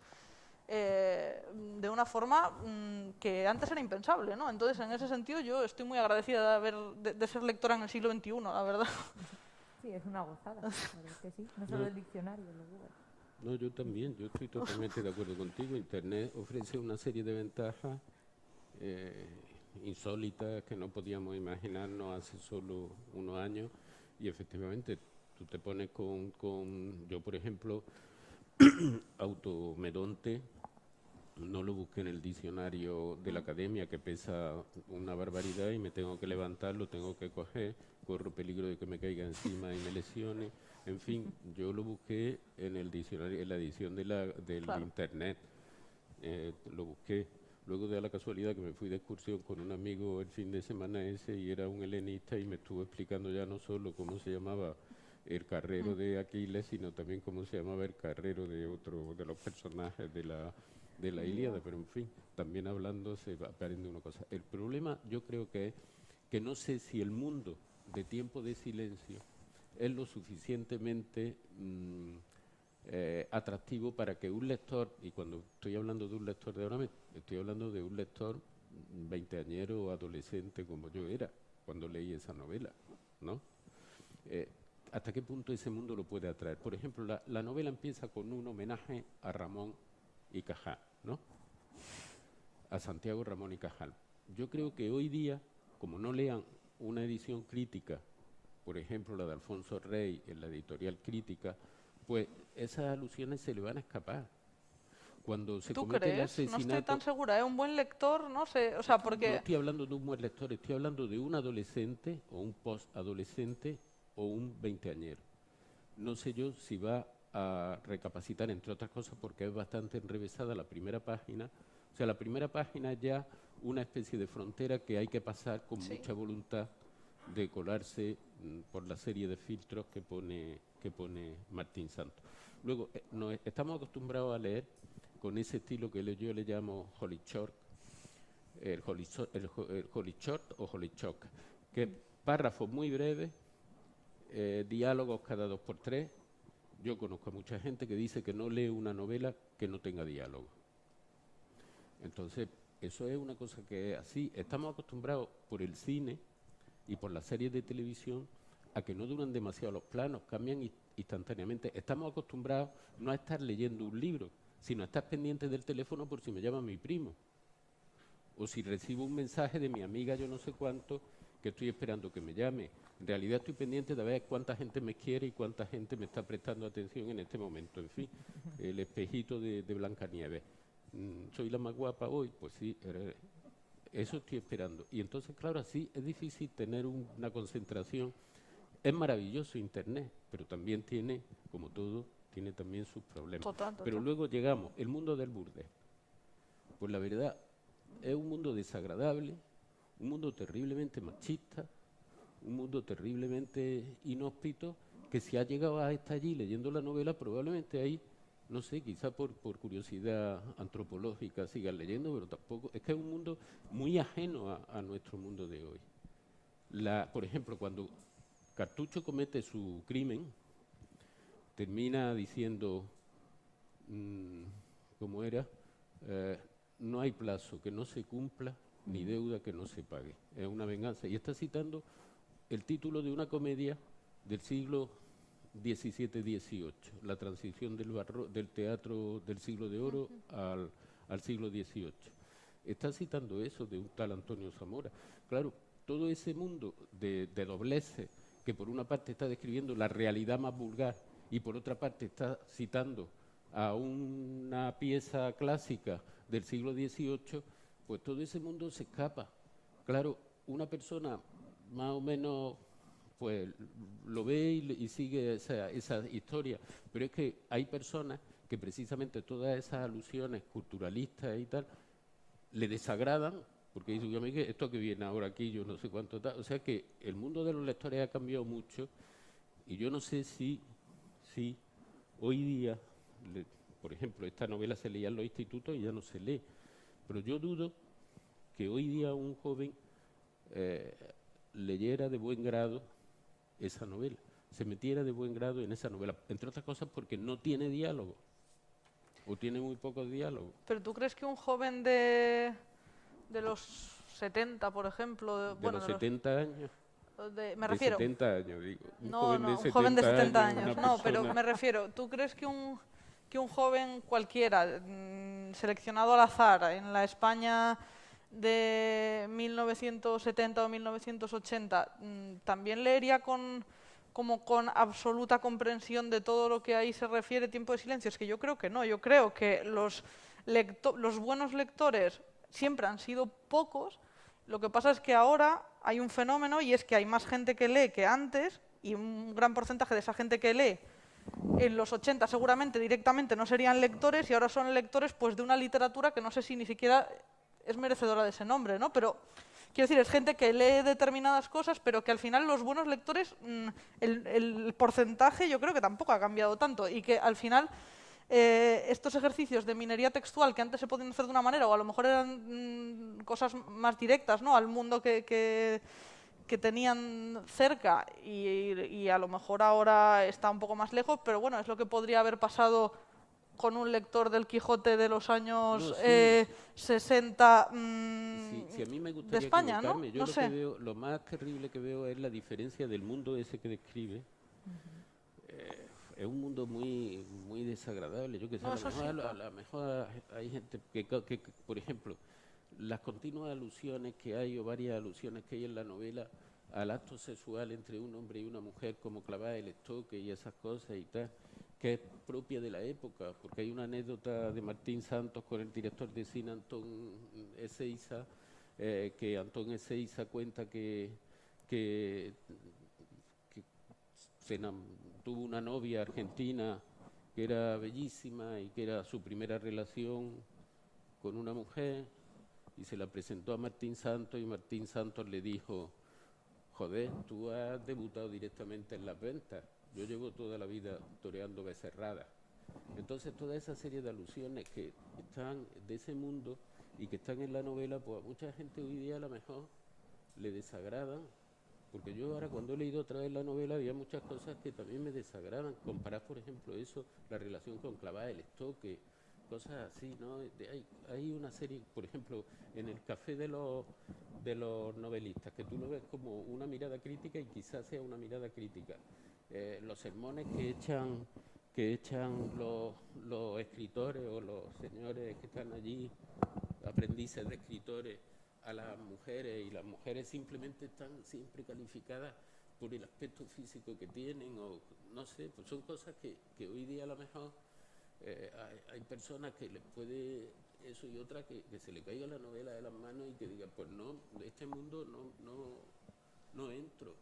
de una forma que antes era impensable, ¿no? Entonces, en ese sentido, yo estoy muy agradecida de ser lectora en el siglo XXI, la verdad. Sí, es una gozada, la verdad es que sí. No solo el diccionario, lo Google. No, yo también, yo estoy totalmente de acuerdo contigo. Internet ofrece una serie de ventajas insólitas que no podíamos imaginarnos hace solo unos años, y efectivamente tú te pones yo por ejemplo Automedonte no lo busqué en el diccionario de la academia, que pesa una barbaridad y me tengo que levantar, lo tengo que coger, corro peligro de que me caiga encima y me lesione. En fin, yo lo busqué en el diccionario, en la edición del Claro. internet. Lo busqué. Luego de la casualidad que me fui de excursión con un amigo el fin de semana ese y era un helenista y me estuvo explicando ya no solo cómo se llamaba el carrero de Aquiles, sino también cómo se llamaba el carrero de otro de los personajes de la Ilíada, pero en fin, también hablando se va aprende una cosa. El problema yo creo que es que no sé si el mundo de Tiempo de Silencio es lo suficientemente atractivo para que un lector, y cuando estoy hablando de un lector de ahora, estoy hablando de un lector veinteañero o adolescente como yo era cuando leí esa novela, ¿no? ¿Hasta qué punto ese mundo lo puede atraer? Por ejemplo, la novela empieza con un homenaje a Ramón y Cajal, ¿no? A Santiago Ramón y Cajal. Yo creo que hoy día, como no lean una edición crítica, por ejemplo la de Alfonso Rey en la editorial Crítica, pues esas alusiones se le van a escapar. Cuando se ¿Tú comete el crees? No asesinato... estoy tan segura, ¿eh? Un buen lector, no sé, o sea, No porque... estoy hablando de un buen lector, estoy hablando de un adolescente o un post-adolescente o un veinteañero. No sé yo si va a recapacitar, entre otras cosas, porque es bastante enrevesada la primera página. O sea, la primera página es ya una especie de frontera que hay que pasar con Sí. mucha voluntad de colarse por la serie de filtros que pone Martín Santos. Luego, estamos acostumbrados a leer con ese estilo que yo le llamo Holy Short, el Holy Short o Holy Shock, que es párrafos muy breves, diálogos cada 2 por 3. Yo conozco a mucha gente que dice que no lee una novela que no tenga diálogo. Entonces, eso es una cosa que es así. Estamos acostumbrados por el cine y por las series de televisión a que no duran demasiado los planos, cambian instantáneamente. Estamos acostumbrados no a estar leyendo un libro, sino a estar pendiente del teléfono por si me llama mi primo. O si recibo un mensaje de mi amiga yo no sé cuánto, que estoy esperando que me llame. En realidad estoy pendiente de ver cuánta gente me quiere y cuánta gente me está prestando atención en este momento. En fin, el espejito de Blancanieves. ¿Soy la más guapa hoy? Pues sí, eso estoy esperando. Y entonces, claro, así es difícil tener una concentración. Es maravilloso Internet, pero también tiene, como todo, tiene también sus problemas. Total. Pero luego llegamos, el mundo del burdel. Pues la verdad, es un mundo desagradable, un mundo terriblemente machista, un mundo terriblemente inhóspito, que si ha llegado a estar allí leyendo la novela, probablemente ahí, no sé, quizá por curiosidad antropológica sigan leyendo, pero tampoco, es que es un mundo muy ajeno a nuestro mundo de hoy. Por ejemplo, cuando Cartucho comete su crimen, termina diciendo, ¿cómo era? No hay plazo que no se cumpla, ni deuda que no se pague. Es una venganza. Y está citando el título de una comedia del siglo XVII-XVIII, la transición del teatro del siglo de oro al siglo XVIII. Está citando eso de un tal Antonio Zamora. Claro, todo ese mundo de dobleces, que por una parte está describiendo la realidad más vulgar y por otra parte está citando a una pieza clásica del siglo XVIII, pues todo ese mundo se escapa. Claro, una persona más o menos pues lo ve y sigue esa historia, pero es que hay personas que precisamente todas esas alusiones culturalistas y tal le desagradan, porque dicen, yo me esto que viene ahora aquí, yo no sé cuánto tal. O sea que el mundo de los lectores ha cambiado mucho y yo no sé si hoy día, por ejemplo, esta novela se leía en los institutos y ya no se lee, pero yo dudo que hoy día un joven leyera de buen grado esa novela, se metiera de buen grado en esa novela, entre otras cosas porque no tiene diálogo, o tiene muy pocos diálogos. ¿Pero tú crees que un joven de los 70, por ejemplo... De los 70 años. Me refiero... De 70 años, digo. Un joven de 70 años. No, pero me refiero, ¿tú crees que un joven cualquiera, seleccionado al azar, en la España de 1970 o 1980, también leería con absoluta comprensión de todo lo que ahí se refiere Tiempo de Silencio? Es que yo creo que no. Yo creo que los los buenos lectores siempre han sido pocos. Lo que pasa es que ahora hay un fenómeno y es que hay más gente que lee que antes y un gran porcentaje de esa gente que lee en los 80 seguramente directamente no serían lectores y ahora son lectores pues de una literatura que no sé si ni siquiera es merecedora de ese nombre, ¿no? Pero quiero decir, es gente que lee determinadas cosas, pero que al final los buenos lectores, el porcentaje yo creo que tampoco ha cambiado tanto y que al final estos ejercicios de minería textual que antes se podían hacer de una manera o a lo mejor eran cosas más directas, ¿no? Al mundo que tenían cerca y a lo mejor ahora está un poco más lejos, pero bueno, es lo que podría haber pasado con un lector del Quijote de los años 60 Si a mí me gustaría de España, ¿no? equivocarme, yo No lo sé. que veo, lo más terrible que veo es la diferencia del mundo ese que describe. Es un mundo muy muy desagradable. Yo que sé, No, a eso sí. lo mejor hay gente que, por ejemplo, las continuas alusiones que hay o varias alusiones que hay en la novela al acto sexual entre un hombre y una mujer, como clavar el estoque y esas cosas y tal, que es propia de la época, porque hay una anécdota de Martín Santos con el director de cine Antón Ezeiza, que Antón Ezeiza cuenta que tuvo una novia argentina que era bellísima y que era su primera relación con una mujer y se la presentó a Martín Santos y Martín Santos le dijo: joder, tú has debutado directamente en las ventas, yo llevo toda la vida toreando becerradas. Entonces toda esa serie de alusiones que están de ese mundo y que están en la novela, pues a mucha gente hoy día a lo mejor le desagradan. Porque yo ahora cuando he leído otra vez la novela había muchas cosas que también me desagradan. Comparar, por ejemplo, eso, la relación con clavar el estoque, cosas así, ¿no? Hay una serie, por ejemplo, en el café de los novelistas, que tú lo ves como una mirada crítica y quizás sea una mirada crítica. Los sermones que echan los escritores o los señores que están allí, aprendices de escritores, a las mujeres, y las mujeres simplemente están siempre calificadas por el aspecto físico que tienen, o no sé, pues son cosas que hoy día a lo mejor hay personas que les puede eso y otra que se le caiga la novela de las manos y que digan, pues no, de este mundo no entro.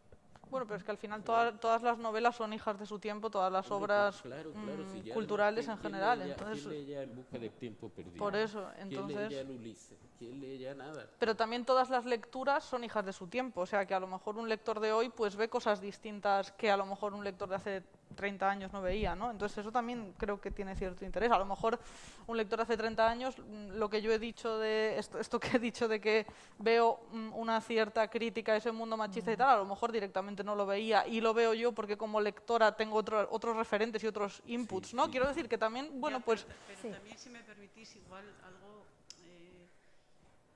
Bueno, pero es que al final todas las novelas son hijas de su tiempo, todas las Hombre, obras claro, si ya culturales en además, general. ¿quién Entonces, lee ya En busca del tiempo perdido? por eso, ¿Quién lee entonces. ya el Ulises? ¿Quién lee ya nada? Pero también todas las lecturas son hijas de su tiempo, o sea que a lo mejor un lector de hoy pues ve cosas distintas que a lo mejor un lector de hace 30 años no veía, ¿no? Entonces eso también creo que tiene cierto interés. A lo mejor un lector de hace 30 años, lo que yo he dicho de esto que he dicho de que veo una cierta crítica a ese mundo machista y tal, a lo mejor directamente no lo veía y lo veo yo porque como lectora tengo otros referentes y otros inputs, Sí, ¿no? sí. Quiero decir que también, bueno, Ya, pues pero Sí. también, si me permitís, igual algo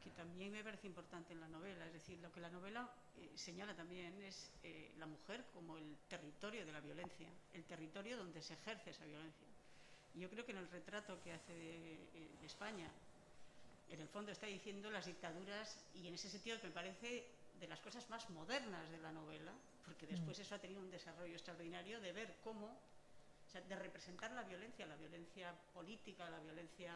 que también me parece importante en la novela, es decir, lo que la novela señala también es la mujer como el territorio de la violencia, el territorio donde se ejerce esa violencia. Y yo creo que en el retrato que hace de España, en el fondo está diciendo las dictaduras, y en ese sentido que me parece de las cosas más modernas de la novela, porque después eso ha tenido un desarrollo extraordinario de ver cómo, o sea, de representar la violencia política, la violencia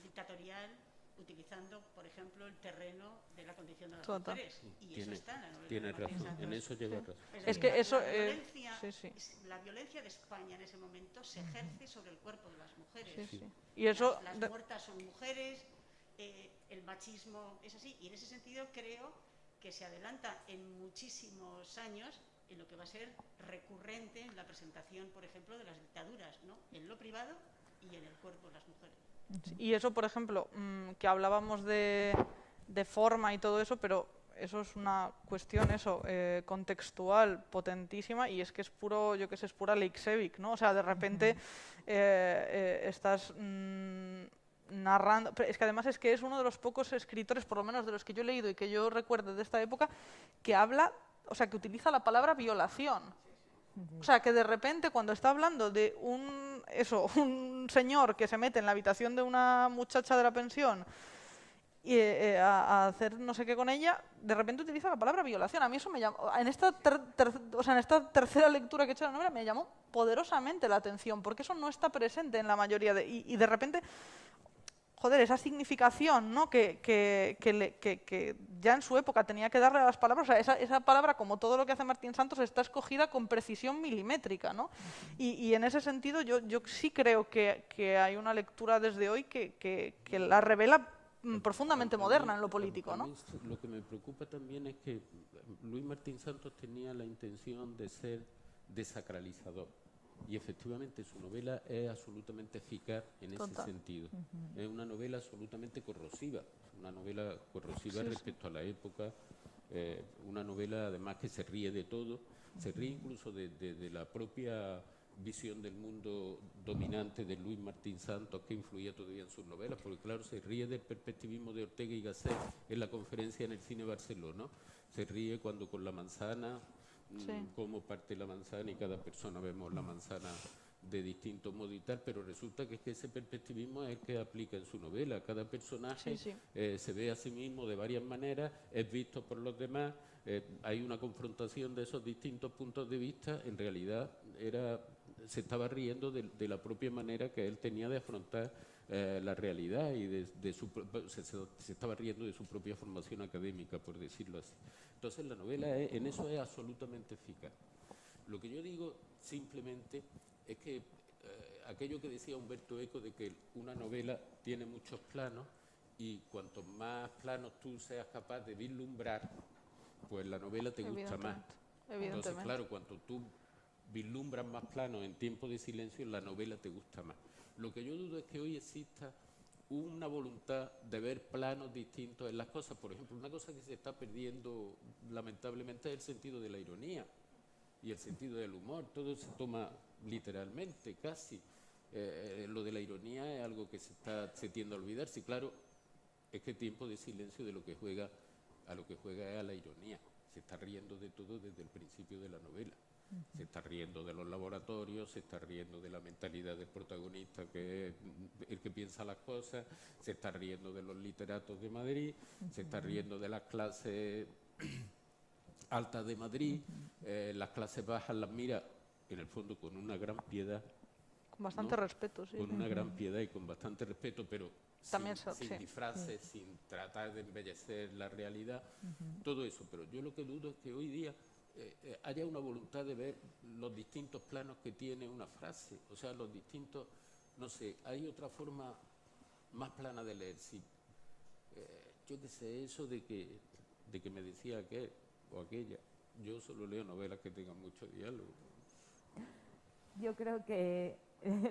dictatorial, utilizando, por ejemplo, el terreno de la condición de las Total. mujeres. Y eso está en la novela. Tiene de Martín razón, Santos. en eso lleva razón. Es que eso, la violencia, sí, sí. la violencia de España en ese momento se ejerce sobre el cuerpo de las mujeres. Sí, sí. Y eso, Las muertas son mujeres, el machismo es así. Y en ese sentido creo que se adelanta en muchísimos años en lo que va a ser recurrente en la presentación, por ejemplo, de las dictaduras, ¿no? En lo privado y en el cuerpo de las mujeres. y eso, por ejemplo, que hablábamos de forma y todo eso, pero eso es una cuestión contextual potentísima y es que es puro, yo que sé, es pura Leixevic, ¿no? O sea, de repente estás narrando, pero es que además es que es uno de los pocos escritores, por lo menos de los que yo he leído y que yo recuerdo de esta época, que habla, o sea, que utiliza la palabra violación. O sea, que de repente cuando está hablando de un señor que se mete en la habitación de una muchacha de la pensión y a hacer no sé qué con ella, de repente utiliza la palabra violación. A mí eso me llamó, en esta tercera lectura que he hecho de la novela me llamó poderosamente la atención, porque eso no está presente en la mayoría y de repente joder, esa significación, ¿no? que ya en su época tenía que darle a las palabras, o sea, esa palabra, como todo lo que hace Martín Santos, está escogida con precisión milimétrica, ¿no? Y en ese sentido yo sí creo que hay una lectura desde hoy que la revela profundamente moderna en lo político, ¿no? Lo que me preocupa también es que Luis Martín Santos tenía la intención de ser desacralizador. Y efectivamente su novela es absolutamente eficaz en ese sentido. Es una novela absolutamente corrosiva, respecto a la época, una novela además que se ríe de todo, se ríe incluso de la propia visión del mundo dominante de Luis Martín Santos, que influía todavía en sus novelas, porque claro, se ríe del perspectivismo de Ortega y Gasset en la conferencia en el Cine Barcelona, se ríe cuando con la manzana, cómo parte la manzana y cada persona vemos la manzana de distintos modos y tal, pero resulta que ese perspectivismo es el que aplica en su novela. Cada personaje se ve a sí mismo de varias maneras, es visto por los demás, hay una confrontación de esos distintos puntos de vista. En realidad se estaba riendo de la propia manera que él tenía de afrontar la realidad y se estaba riendo de su propia formación académica, por decirlo así. Entonces la novela en eso es absolutamente eficaz. Lo que yo digo simplemente es que aquello que decía Humberto Eco de que una novela tiene muchos planos y cuanto más planos tú seas capaz de vislumbrar, pues la novela te gusta más. Entonces, claro, cuanto tú vislumbras más planos en tiempo de silencio, la novela te gusta más. Lo que yo dudo es que hoy exista una voluntad de ver planos distintos en las cosas. Por ejemplo, una cosa que se está perdiendo lamentablemente es el sentido de la ironía y el sentido del humor. Todo se toma literalmente, casi. Lo de la ironía es algo que se tiende a olvidar. Sí, claro, es que Tiempo de Silencio a lo que juega es a la ironía. Se está riendo de todo desde el principio de la novela. Se está riendo de los laboratorios, se está riendo de la mentalidad del protagonista, que es el que piensa las cosas, se está riendo de los literatos de Madrid, se está riendo de las clases altas de Madrid, las clases bajas las mira, en el fondo, con una gran piedad. Con bastante respeto, sí. Con una gran piedad y con bastante respeto, pero también sin disfraces, sin tratar de embellecer la realidad, todo eso. Pero yo lo que dudo es que hoy día haya una voluntad de ver los distintos planos que tiene una frase, o sea, los distintos, no sé, hay otra forma más plana de leer, sí. Yo qué sé, eso de que me decía aquel o aquella, yo solo leo novelas que tengan mucho diálogo. Yo creo que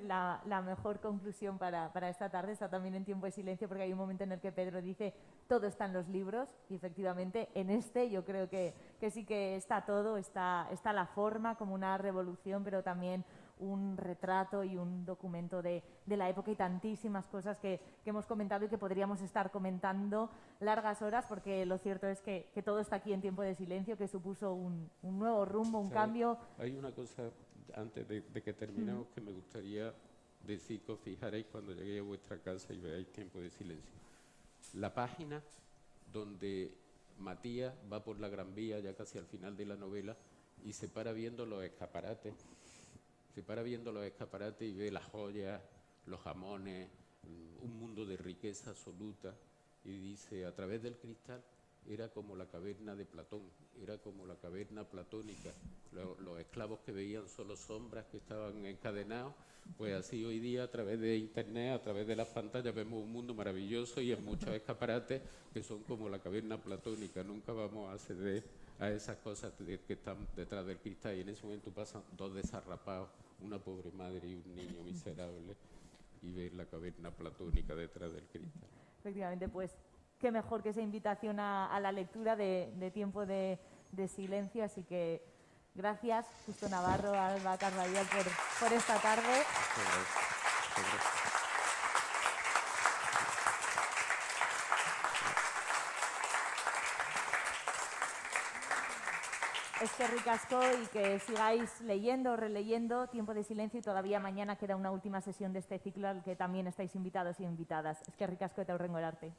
la mejor conclusión para esta tarde está también en Tiempo de Silencio, porque hay un momento en el que Pedro dice todo está en los libros, y efectivamente en este yo creo que sí que está todo, está la forma como una revolución, pero también un retrato y un documento de la época y tantísimas cosas que hemos comentado y que podríamos estar comentando largas horas, porque lo cierto es que todo está aquí en Tiempo de Silencio, que supuso un nuevo rumbo, un cambio. Hay una cosa, antes de que terminemos, que me gustaría decir que os fijaréis cuando lleguéis a vuestra casa y veáis Tiempo de Silencio. La página donde Matías va por la Gran Vía, ya casi al final de la novela, y se para viendo los escaparates, y ve las joyas, los jamones, un mundo de riqueza absoluta, y dice, a través del cristal era como la caverna de Platón, era como la caverna platónica. Los esclavos que veían solo sombras que estaban encadenados, pues así hoy día a través de internet, a través de las pantallas vemos un mundo maravilloso y en muchos escaparates que son como la caverna platónica. Nunca vamos a acceder a esas cosas que están detrás del cristal, y en ese momento pasan dos desarrapados, una pobre madre y un niño miserable, y ven la caverna platónica detrás del cristal. Efectivamente, pues qué mejor que esa invitación a la lectura de Tiempo de Silencio. Así que gracias, Justo Navarro, Alba Carvallal, por esta tarde. Eskerrik asko, y que sigáis leyendo, releyendo Tiempo de Silencio, y todavía mañana queda una última sesión de este ciclo al que también estáis invitados y invitadas. Eskerrik asko eta hurrengo arte.